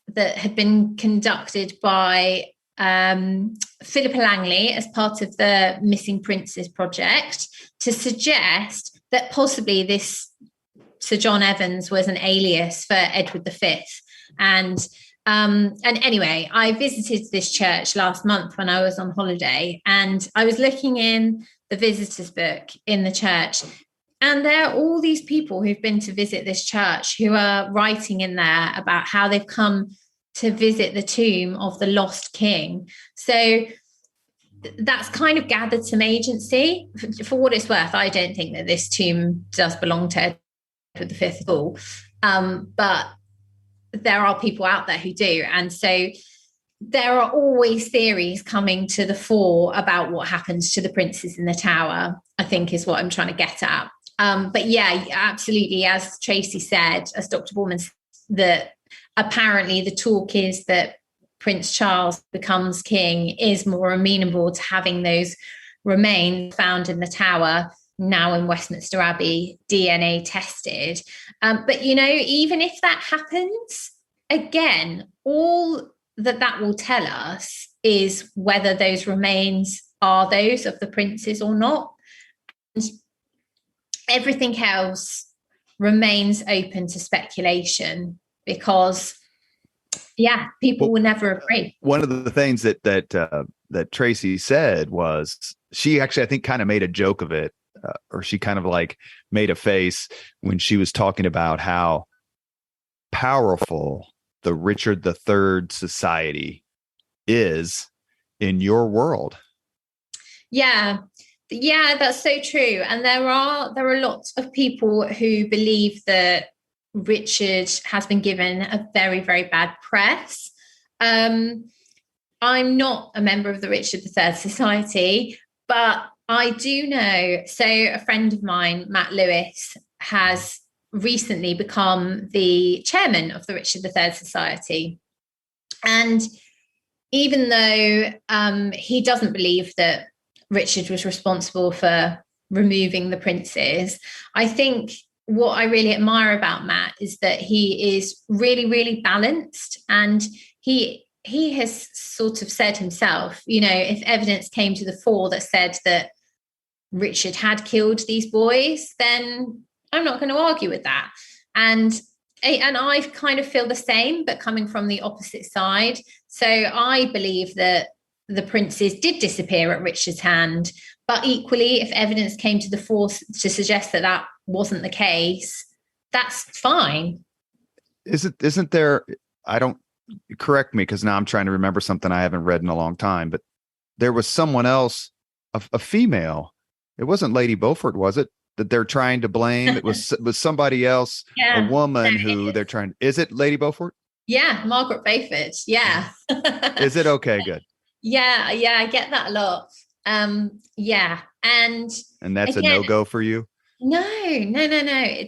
Speaker 2: that had been conducted by Philippa Langley as part of the Missing Princes project to suggest that possibly this Sir John Evans was an alias for Edward V. And anyway, I visited this church last month when I was on holiday, and I was looking in the visitors book in the church, and there are all these people who've been to visit this church who are writing in there about how they've come to visit the tomb of the lost king. So that's kind of gathered some agency. For what it's worth, I don't think that this tomb does belong to Edward V at all. But there are people out there who do. And so there are always theories coming to the fore about what happens to the princes in the tower, I think is what I'm trying to get at. But yeah, absolutely. As Tracy said, as Dr. Borman said, that apparently the talk is that Prince Charles becomes king is more amenable to having those remains found in the tower, now in Westminster Abbey, DNA tested. But, even if that happens, again, all that will tell us is whether those remains are those of the princes or not. And everything else remains open to speculation because, people will never agree.
Speaker 1: One of the things that Tracy said was she actually, I think, kind of made a joke of it, or she kind of like made a face when she was talking about how powerful the Richard III Society is in your world.
Speaker 2: Yeah, that's so true. And there are lots of people who believe that Richard has been given a very, very bad press. I'm not a member of the Richard III Society, but I do know. So a friend of mine, Matt Lewis, has recently become the chairman of the Richard III Society. And even though he doesn't believe that Richard was responsible for removing the princes, I think what I really admire about Matt is that he is really, really balanced. And he has sort of said himself, if evidence came to the fore that said that Richard had killed these boys, then I'm not going to argue with that. And I kind of feel the same, but coming from the opposite side. So I believe that the princes did disappear at Richard's hand, but equally, if evidence came to the fore to suggest that wasn't the case, that's fine.
Speaker 1: Isn't there? I don't correct me, because now I'm trying to remember something I haven't read in a long time, but there was someone else, a female. It wasn't Lady Beaufort, was it? That they're trying to blame. It was somebody else, a
Speaker 2: Yeah.
Speaker 1: woman who they're trying. Is it Lady Beaufort?
Speaker 2: Yeah, Margaret Beaufort. Yeah.
Speaker 1: Is it? Okay, good.
Speaker 2: Yeah, I get that a lot. Yeah. And
Speaker 1: that's
Speaker 2: again,
Speaker 1: a no-go for you?
Speaker 2: No,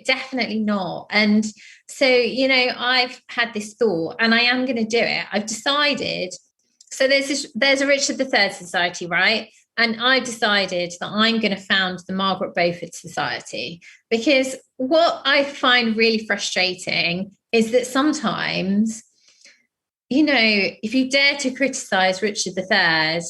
Speaker 2: definitely not. And so, I've had this thought and I am going to do it. I've decided. So there's a Richard III Society, right? And I've decided that I'm going to found the Margaret Beaufort Society, because what I find really frustrating is that sometimes, if you dare to criticize Richard III,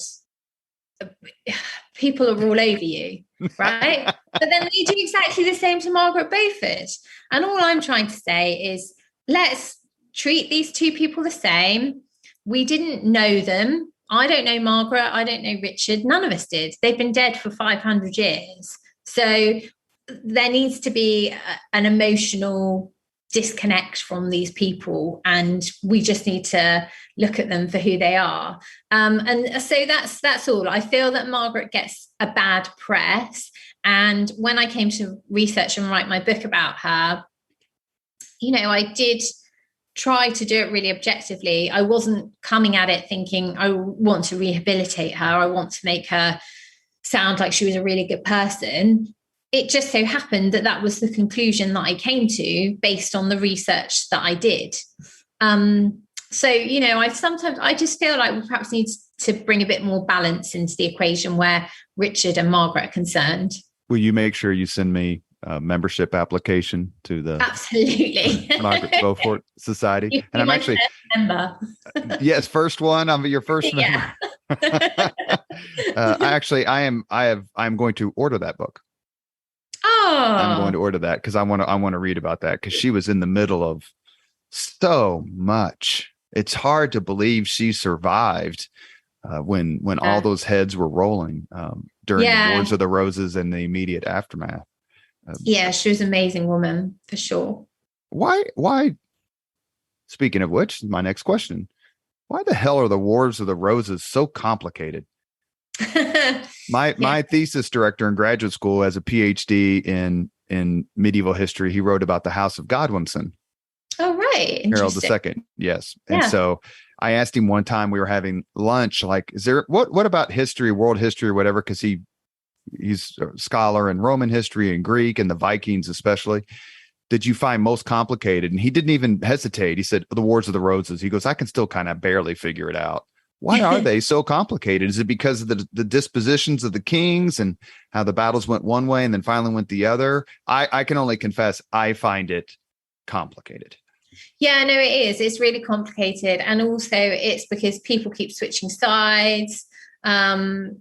Speaker 2: people are all over you, right? But then they do exactly the same to Margaret Beaufort. And all I'm trying to say is, let's treat these two people the same. We didn't know them. I don't know Margaret. I don't know Richard. None of us did. They've been dead for 500 years. So there needs to be an emotional disconnect from these people, and we just need to look at them for who they are. And so that's all. I feel that Margaret gets a bad press. And when I came to research and write my book about her, I did try to do it really objectively. I wasn't coming at it thinking, I want to rehabilitate her. I want to make her sound like she was a really good person. It just so happened that was the conclusion that I came to based on the research that I did. So, I just feel like we perhaps need to bring a bit more balance into the equation where Richard and Margaret are concerned.
Speaker 1: Will you make sure you send me a membership application to the
Speaker 2: Absolutely
Speaker 1: Margaret Beaufort Society?
Speaker 2: And I'm actually member.
Speaker 1: Yes, first one. I'm your first member. I'm going to order that book.
Speaker 2: Oh,
Speaker 1: I'm going to order that because I want to read about that, because she was in the middle of so much. It's hard to believe she survived when all those heads were rolling during the Wars of the Roses and the immediate aftermath.
Speaker 2: She was an amazing woman for sure.
Speaker 1: Why? Speaking of which, my next question: why the hell are the Wars of the Roses so complicated? My thesis director in graduate school has a PhD in medieval history. He wrote about the House of Godwinson.
Speaker 2: Oh, right.
Speaker 1: Harold II. Yes. And so I asked him one time, we were having lunch, like, is there, what about history, world history or whatever? Cause he's a scholar in Roman history and Greek and the Vikings, especially. Did you find most complicated? And he didn't even hesitate. He said, the Wars of the Roses. He goes, I can still kind of barely figure it out. Why are they so complicated? Is it because of the dispositions of the kings and how the battles went one way and then finally went the other? I can only confess, I find it complicated.
Speaker 2: Yeah, no, it is. It's really complicated. And also it's because people keep switching sides. There's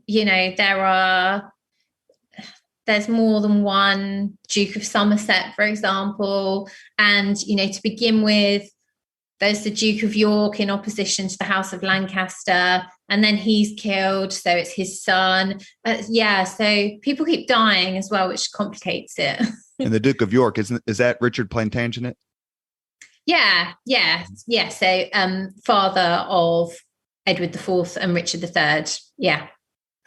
Speaker 2: more than one Duke of Somerset, for example. And, to begin with, there's the Duke of York in opposition to the House of Lancaster, and then he's killed, so it's his son. So people keep dying as well, which complicates it.
Speaker 1: And the Duke of York, is that Richard Plantagenet?
Speaker 2: Yeah. So father of Edward IV and Richard III. Yeah.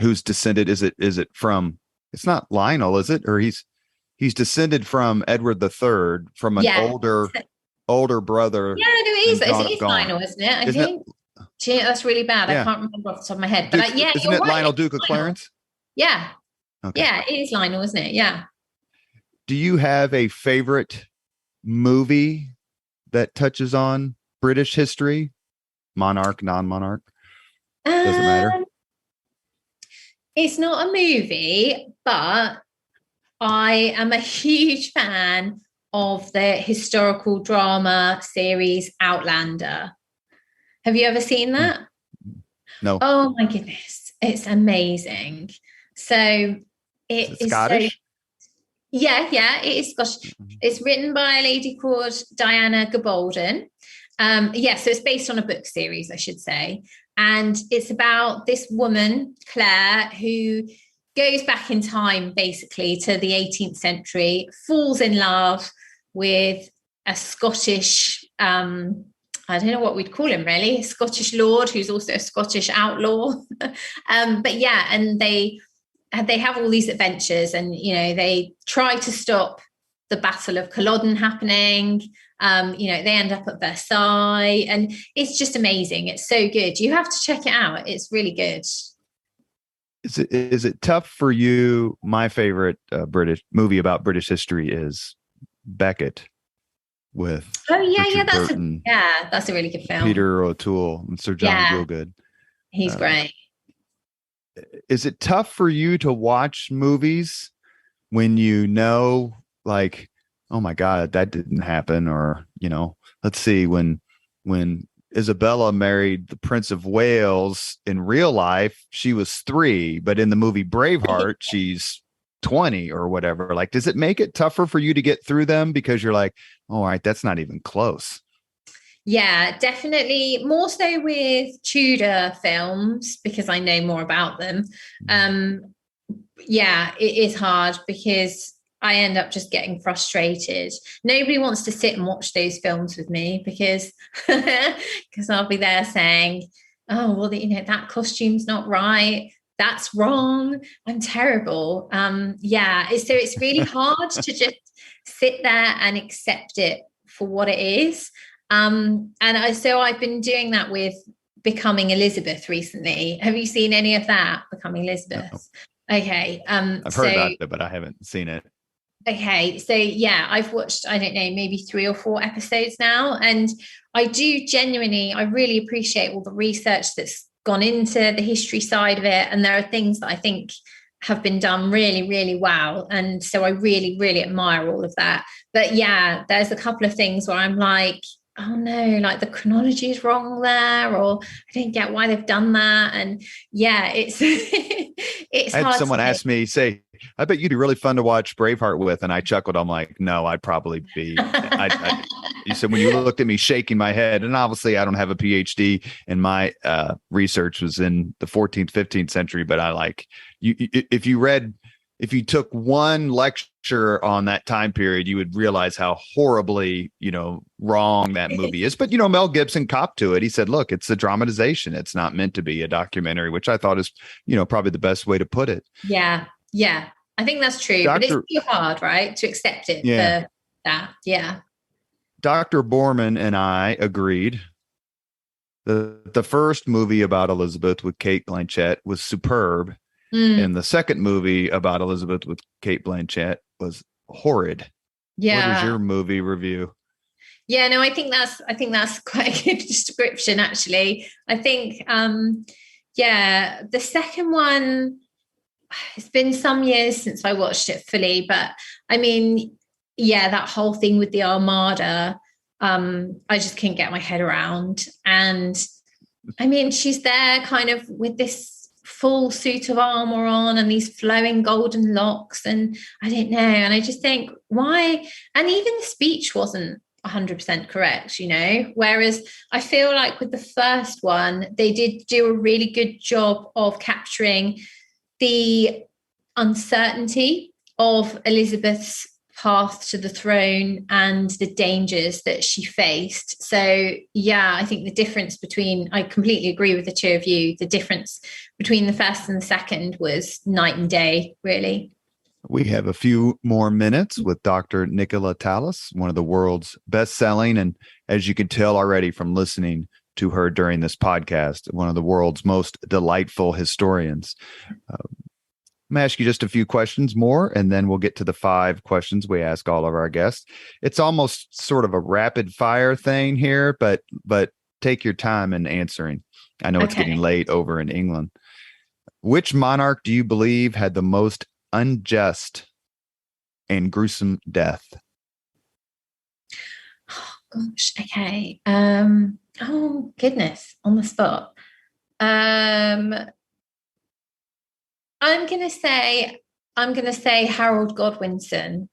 Speaker 1: Who's descended? Is it from? It's not Lionel, is it? Or he's descended from Edward III, from an older brother.
Speaker 2: Yeah, no, it is. It's Lionel, isn't it? I think. Gee, that's really bad. I can't remember off the top of my head. But
Speaker 1: isn't it Lionel, Duke of Clarence?
Speaker 2: Yeah.
Speaker 1: Okay.
Speaker 2: Yeah, it is Lionel, isn't it? Yeah.
Speaker 1: Do you have a favorite movie that touches on British history? Monarch, non-monarch? Doesn't matter.
Speaker 2: It's not a movie, but I am a huge fan of the historical drama series Outlander. Have you ever seen that?
Speaker 1: No.
Speaker 2: Oh my goodness. It's amazing. So
Speaker 1: is it Scottish?
Speaker 2: It is Scottish. It's written by a lady called Diana Gabaldon. So it's based on a book series, I should say. And it's about this woman, Claire, who goes back in time, basically, to the 18th century, falls in love with a Scottish I don't know what we'd call him really, a Scottish lord who's also a Scottish outlaw. But yeah, and they have all these adventures, and they try to stop the Battle of Culloden happening. They end up at Versailles, and it's just amazing. It's so good. You have to check it out. It's really good.
Speaker 1: Is it tough for you? My favorite British movie about British history is Beckett with
Speaker 2: that's a really good film.
Speaker 1: Peter O'Toole and Sir John Gielgud.
Speaker 2: He's great.
Speaker 1: Is it tough for you to watch movies when like, oh my God, that didn't happen? Or, let's see, when Isabella married the Prince of Wales in real life, she was 3, but in the movie Braveheart, she's 20 or whatever. Like, does it make it tougher for you to get through them because you're like, oh, all right, that's not even close?
Speaker 2: Yeah, definitely. More so with Tudor films because I know more about them. Yeah, it is hard because I end up just getting frustrated. Nobody wants to sit and watch those films with me because I'll be there saying, oh, well, that costume's not right. That's wrong. I'm terrible. So it's really hard to just sit there and accept it for what it is. So I've been doing that with Becoming Elizabeth recently. Have you seen any of that, Becoming Elizabeth? No. Okay.
Speaker 1: I've heard about it, but I haven't seen it.
Speaker 2: Okay. So yeah, I've watched, I don't know, maybe 3 or 4 episodes now. And I really appreciate all the research that's gone into the history side of it. And there are things that I think have been done really, really well. And so I really, really admire all of that. But yeah, there's a couple of things where I'm like, oh no, like the chronology is wrong there, or I don't get why they've done that. And yeah, it's it's
Speaker 1: I had
Speaker 2: hard.
Speaker 1: Someone asked me, say, I bet you'd be really fun to watch Braveheart with. And I chuckled. I'm like, no, I'd probably be. You said when you looked at me shaking my head, and obviously I don't have a PhD, and my research was in the 14th, 15th century. But I like you. If you took one lecture on that time period, you would realize how horribly, wrong that movie is. But, Mel Gibson copped to it. He said, look, it's a dramatization. It's not meant to be a documentary, which I thought is, probably the best way to put it.
Speaker 2: Yeah. Yeah. I think that's true. But it's too hard, right, to accept it for that. Yeah.
Speaker 1: Dr. Borman and I agreed the first movie about Elizabeth with Cate Blanchett was superb. And the second movie about Elizabeth with Cate Blanchett was horrid.
Speaker 2: Yeah.
Speaker 1: What is your movie review?
Speaker 2: Yeah, no, I think that's quite a good description, actually. I think, the second one, it's been some years since I watched it fully, but I mean, that whole thing with the Armada, I just couldn't get my head around. And I mean, she's there kind of with this full suit of armor on and these flowing golden locks, and I don't know, and I just think, why? And even the speech wasn't 100% correct, whereas I feel like with the first one they did do a really good job of capturing the uncertainty of Elizabeth's path to the throne and the dangers that she faced. So yeah, I think I completely agree with the two of you. The difference between the first and the second was night and day, really.
Speaker 1: We have a few more minutes with Dr. Nicola Tallis, one of the world's best-selling, and as you can tell already from listening to her during this podcast, one of the world's most delightful historians. I'm going to ask you just a few questions more, and then we'll get to the 5 questions we ask all of our guests. It's almost sort of a rapid fire thing here, but take your time in answering. I know it's getting late over in England. Which monarch do you believe had the most unjust and gruesome death?
Speaker 2: Oh, gosh. Okay. Oh, goodness. On the spot. I'm going to say Harold Godwinson.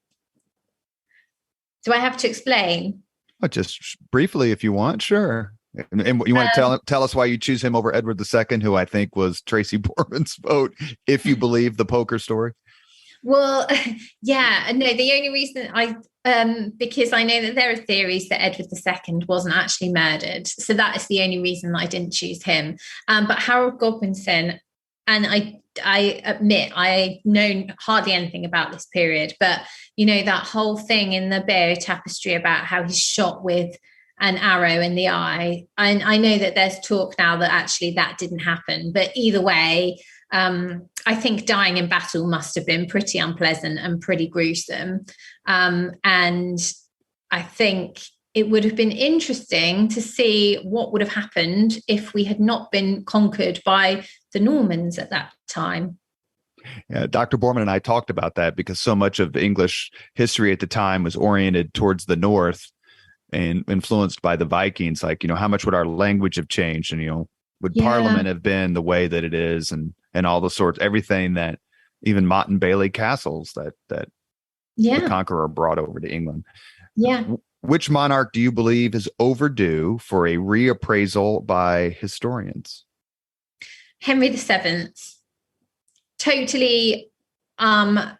Speaker 2: Do I have to explain?
Speaker 1: Oh, just briefly, if you want. Sure. And you want to tell us why you choose him over Edward II, who I think was Tracy Borman's vote, if you believe the poker story?
Speaker 2: Well, yeah. No, the only reason Because I know that there are theories that Edward II wasn't actually murdered. So that is the only reason that I didn't choose him. But Harold Godwinson, and I admit I know hardly anything about this period, but that whole thing in the Bayeux Tapestry about how he's shot with an arrow in the eye. I know that there's talk now that actually that didn't happen, but either way, I think dying in battle must have been pretty unpleasant and pretty gruesome. And I think it would have been interesting to see what would have happened if we had not been conquered by the Normans at that time.
Speaker 1: Yeah, Dr. Borman and I talked about that because so much of English history at the time was oriented towards the north and influenced by the Vikings. Like, how much would our language have changed? And, would Parliament have been the way that it is, and all the sorts, everything that even Motte and Bailey castles that the conqueror brought over to England.
Speaker 2: Yeah.
Speaker 1: Which monarch do you believe is overdue for a reappraisal by historians?
Speaker 2: Henry VII. Totally, I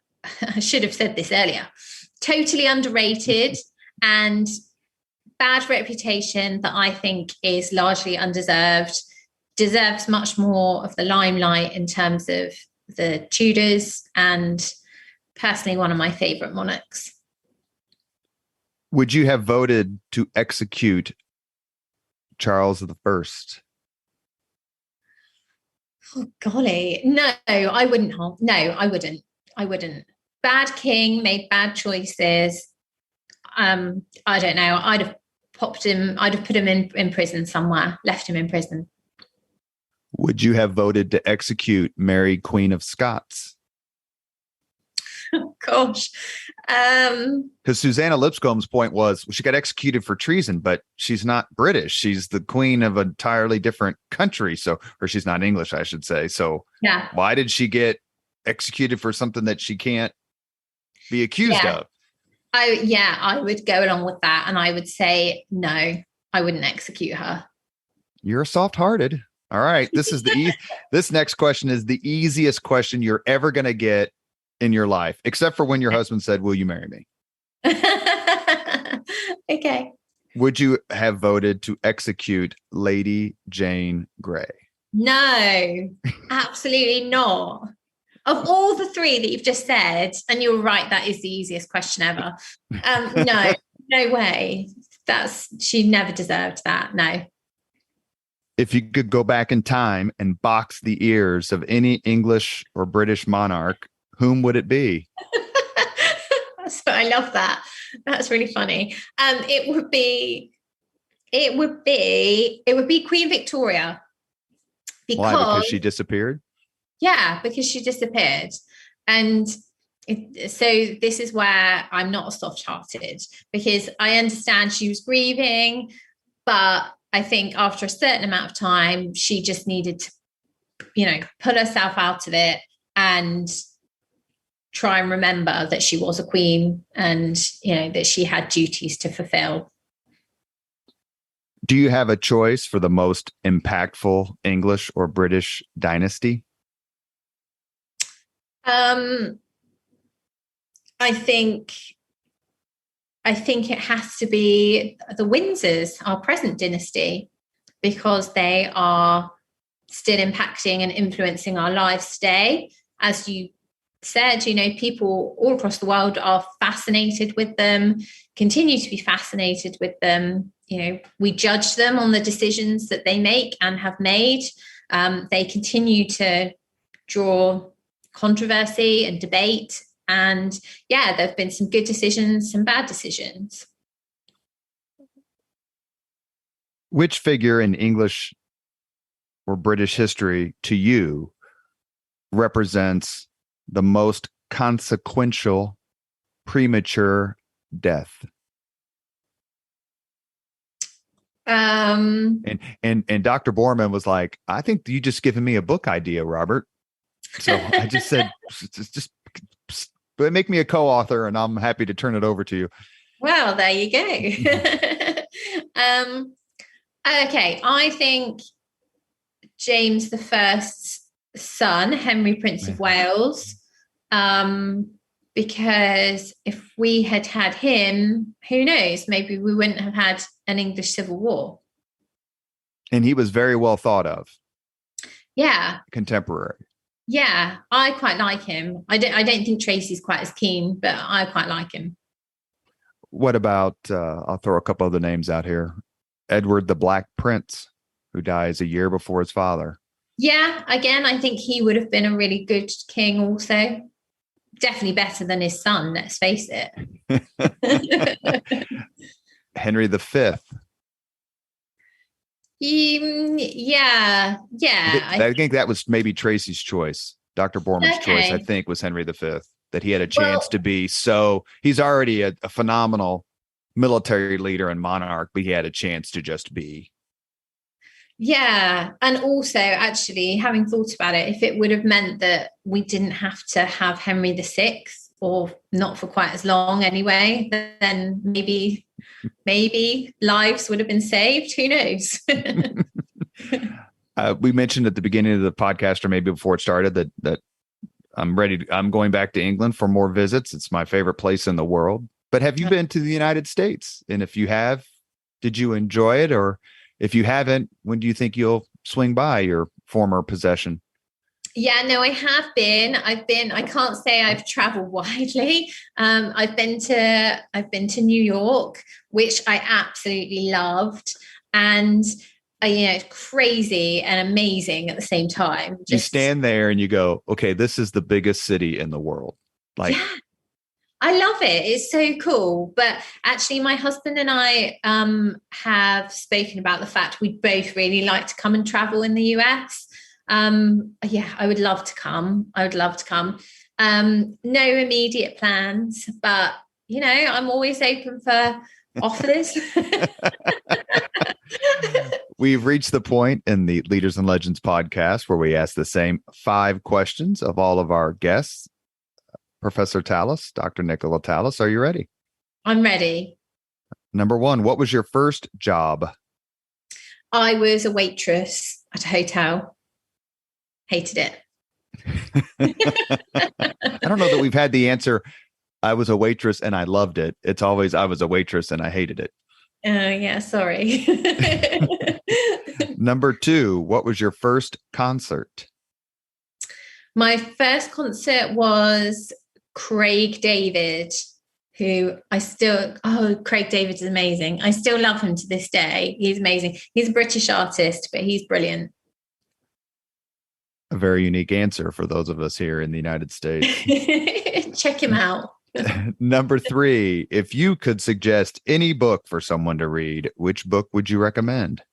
Speaker 2: should have said this earlier, totally underrated and bad reputation that I think is largely undeserved, deserves much more of the limelight in terms of the Tudors, and personally one of my favorite monarchs.
Speaker 1: Would you have voted to execute Charles I?
Speaker 2: Oh, golly. No, I wouldn't. No, I wouldn't. Bad king, made bad choices. I don't know. I'd have put him in prison somewhere, left him in prison.
Speaker 1: Would you have voted to execute Mary, Queen of Scots?
Speaker 2: Oh, gosh.
Speaker 1: Because Susanna Lipscomb's point was she got executed for treason, but she's not British. She's the queen of an entirely different country. Or she's not English, I should say. So
Speaker 2: yeah.
Speaker 1: Why did she get executed for something that she can't be accused of?
Speaker 2: I would go along with that. And I would say, no, I wouldn't execute her.
Speaker 1: You're soft-hearted. All right. This is this next question is the easiest question you're ever going to get in your life, except for when your husband said, "Will you marry me?"
Speaker 2: Okay.
Speaker 1: Would you have voted to execute Lady Jane Grey?
Speaker 2: No, absolutely not. Of all the three that you've just said, and you're right, that is the easiest question ever. No way. She never deserved that. No.
Speaker 1: If you could go back in time and box the ears of any English or British monarch, whom would it be?
Speaker 2: I love that. That's really funny. It would be Queen Victoria.
Speaker 1: Why? Because she disappeared?
Speaker 2: Yeah, because she disappeared. And so this is where I'm not soft-hearted, because I understand she was grieving, but I think after a certain amount of time, she just needed to, pull herself out of it and try and remember that she was a queen and, that she had duties to fulfill.
Speaker 1: Do you have a choice for the most impactful English or British dynasty?
Speaker 2: I think it has to be the Windsors, our present dynasty, because they are still impacting and influencing our lives today. As you said, people all across the world are fascinated with them, continue to be fascinated with them. We judge them on the decisions that they make and have made. They continue to draw controversy and debate. And there have been some good decisions, some bad decisions.
Speaker 1: Which figure in English or British history to you represents the most consequential premature death? And Dr. Borman was like, I think you just given me a book idea, Robert. So I just said, just make me a co-author and I'm happy to turn it over to you.
Speaker 2: Well, there you go. Okay. I think James I's son, Henry, Prince of Wales, because if we had had him, who knows, maybe we wouldn't have had an English Civil War.
Speaker 1: And he was very well thought of.
Speaker 2: Yeah.
Speaker 1: Contemporary.
Speaker 2: Yeah, I quite like him. I don't think Tracy's quite as keen, but I quite like him.
Speaker 1: What about, I'll throw a couple other names out here. Edward the Black Prince, who dies a year before his father.
Speaker 2: Yeah, again, I think he would have been a really good king also. Definitely better than his son, let's face it.
Speaker 1: Henry V.
Speaker 2: Yeah.
Speaker 1: I think that was maybe Tracy's choice. Dr. Borman's choice, I think, was Henry V. That he had a chance to be. So he's already a phenomenal military leader and monarch, but he had a chance to just be.
Speaker 2: Yeah. And also, actually, having thought about it, if it would have meant that we didn't have to have Henry VI, or not for quite as long anyway, then maybe lives would have been saved. Who knows?
Speaker 1: We mentioned at the beginning of the podcast, or maybe before it started, that I'm going back to England for more visits. It's my favorite place in the world. But have you been to the United States? And if you have, did you enjoy it? Or if you haven't, when do you think you'll swing by your former possession?
Speaker 2: Yeah, no, I have been. I can't say I've traveled widely. I've been to New York, which I absolutely loved. And it's crazy and amazing at the same time.
Speaker 1: You stand there and you go, okay, this is the biggest city in the world.
Speaker 2: Yeah, I love it. It's so cool. But actually, my husband and I have spoken about the fact we'd both really like to come and travel in the US. I would love to come. No immediate plans, but I'm always open for offers.
Speaker 1: We've reached the point in the Leaders and Legends podcast where we ask the same 5 questions of all of our guests. Professor Tallis, Dr. Nicola Tallis, are you ready?
Speaker 2: I'm ready.
Speaker 1: Number 1, what was your first job?
Speaker 2: I was a waitress at a hotel. Hated it.
Speaker 1: I don't know that we've had the answer, I was a waitress and I loved it. It's always, I was a waitress and I hated it.
Speaker 2: Oh, yeah, sorry.
Speaker 1: Number 2, what was your first concert?
Speaker 2: My first concert was Craig David, who Craig David is amazing. I still love him to this day. He's amazing. He's a British artist, but he's brilliant.
Speaker 1: A very unique answer for those of us here in the United States.
Speaker 2: Check him out.
Speaker 1: Number 3, if you could suggest any book for someone to read, which book would you recommend?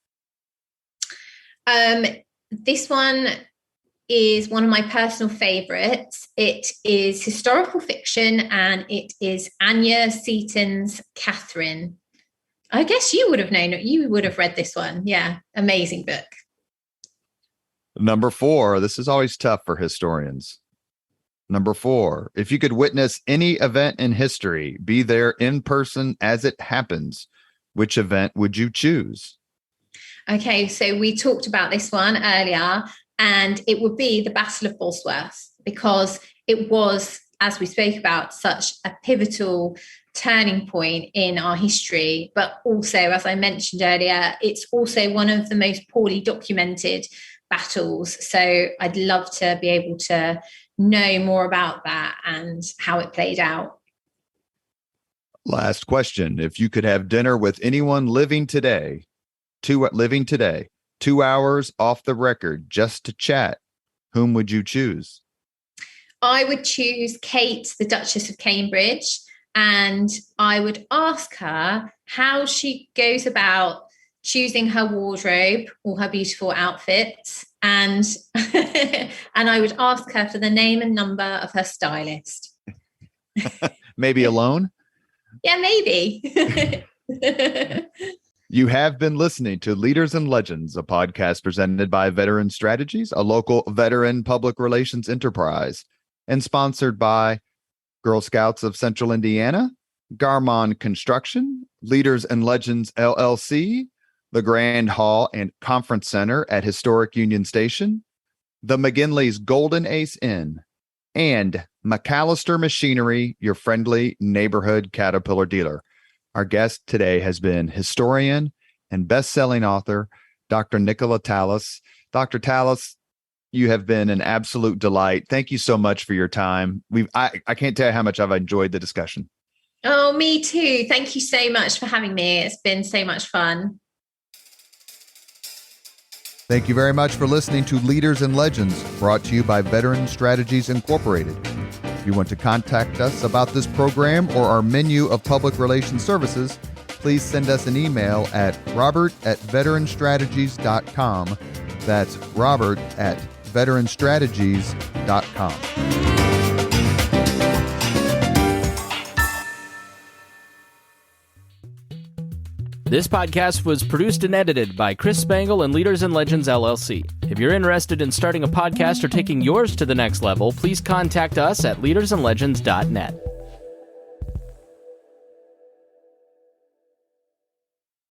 Speaker 2: This one is one of my personal favorites. It is historical fiction and it is Anya Seton's Catherine. I guess you would have known it. You would have read this one. Yeah, amazing book.
Speaker 1: Number 4, this is always tough for historians. Number 4, if you could witness any event in history, be there in person as it happens, which event would you choose?
Speaker 2: Okay, so we talked about this one earlier, and it would be the Battle of Bosworth, because it was, as we spoke about, such a pivotal turning point in our history. But also, as I mentioned earlier, it's also one of the most poorly documented battles. So I'd love to be able to know more about that and how it played out.
Speaker 1: Last question. If you could have dinner with anyone living today, 2 hours off the record just to chat, whom would you choose?
Speaker 2: I would choose Kate, the Duchess of Cambridge, and I would ask her how she goes about choosing her wardrobe, all her beautiful outfits, and and I would ask her for the name and number of her stylist.
Speaker 1: Maybe alone?
Speaker 2: Yeah, maybe.
Speaker 1: You have been listening to Leaders and Legends, a podcast presented by Veteran Strategies, a local veteran public relations enterprise, and sponsored by Girl Scouts of Central Indiana, Garmon Construction, Leaders and Legends LLC, the Grand Hall and Conference Center at Historic Union Station, the McGinley's Golden Ace Inn, and McAllister Machinery, your friendly neighborhood Caterpillar dealer. Our guest today has been historian and best-selling author, Dr. Nicola Tallis. Dr. Tallis, you have been an absolute delight. Thank you so much for your time. I can't tell you how much I've enjoyed the discussion.
Speaker 2: Oh, me too. Thank you so much for having me. It's been so much fun.
Speaker 1: Thank you very much for listening to Leaders and Legends, brought to you by Veteran Strategies Incorporated. If you want to contact us about this program or our menu of public relations services, please send us an email at robert@veteranstrategies.com. That's robert@veteranstrategies.com.
Speaker 3: This podcast was produced and edited by Chris Spangle and Leaders and Legends, LLC. If you're interested in starting a podcast or taking yours to the next level, please contact us at leadersandlegends.net.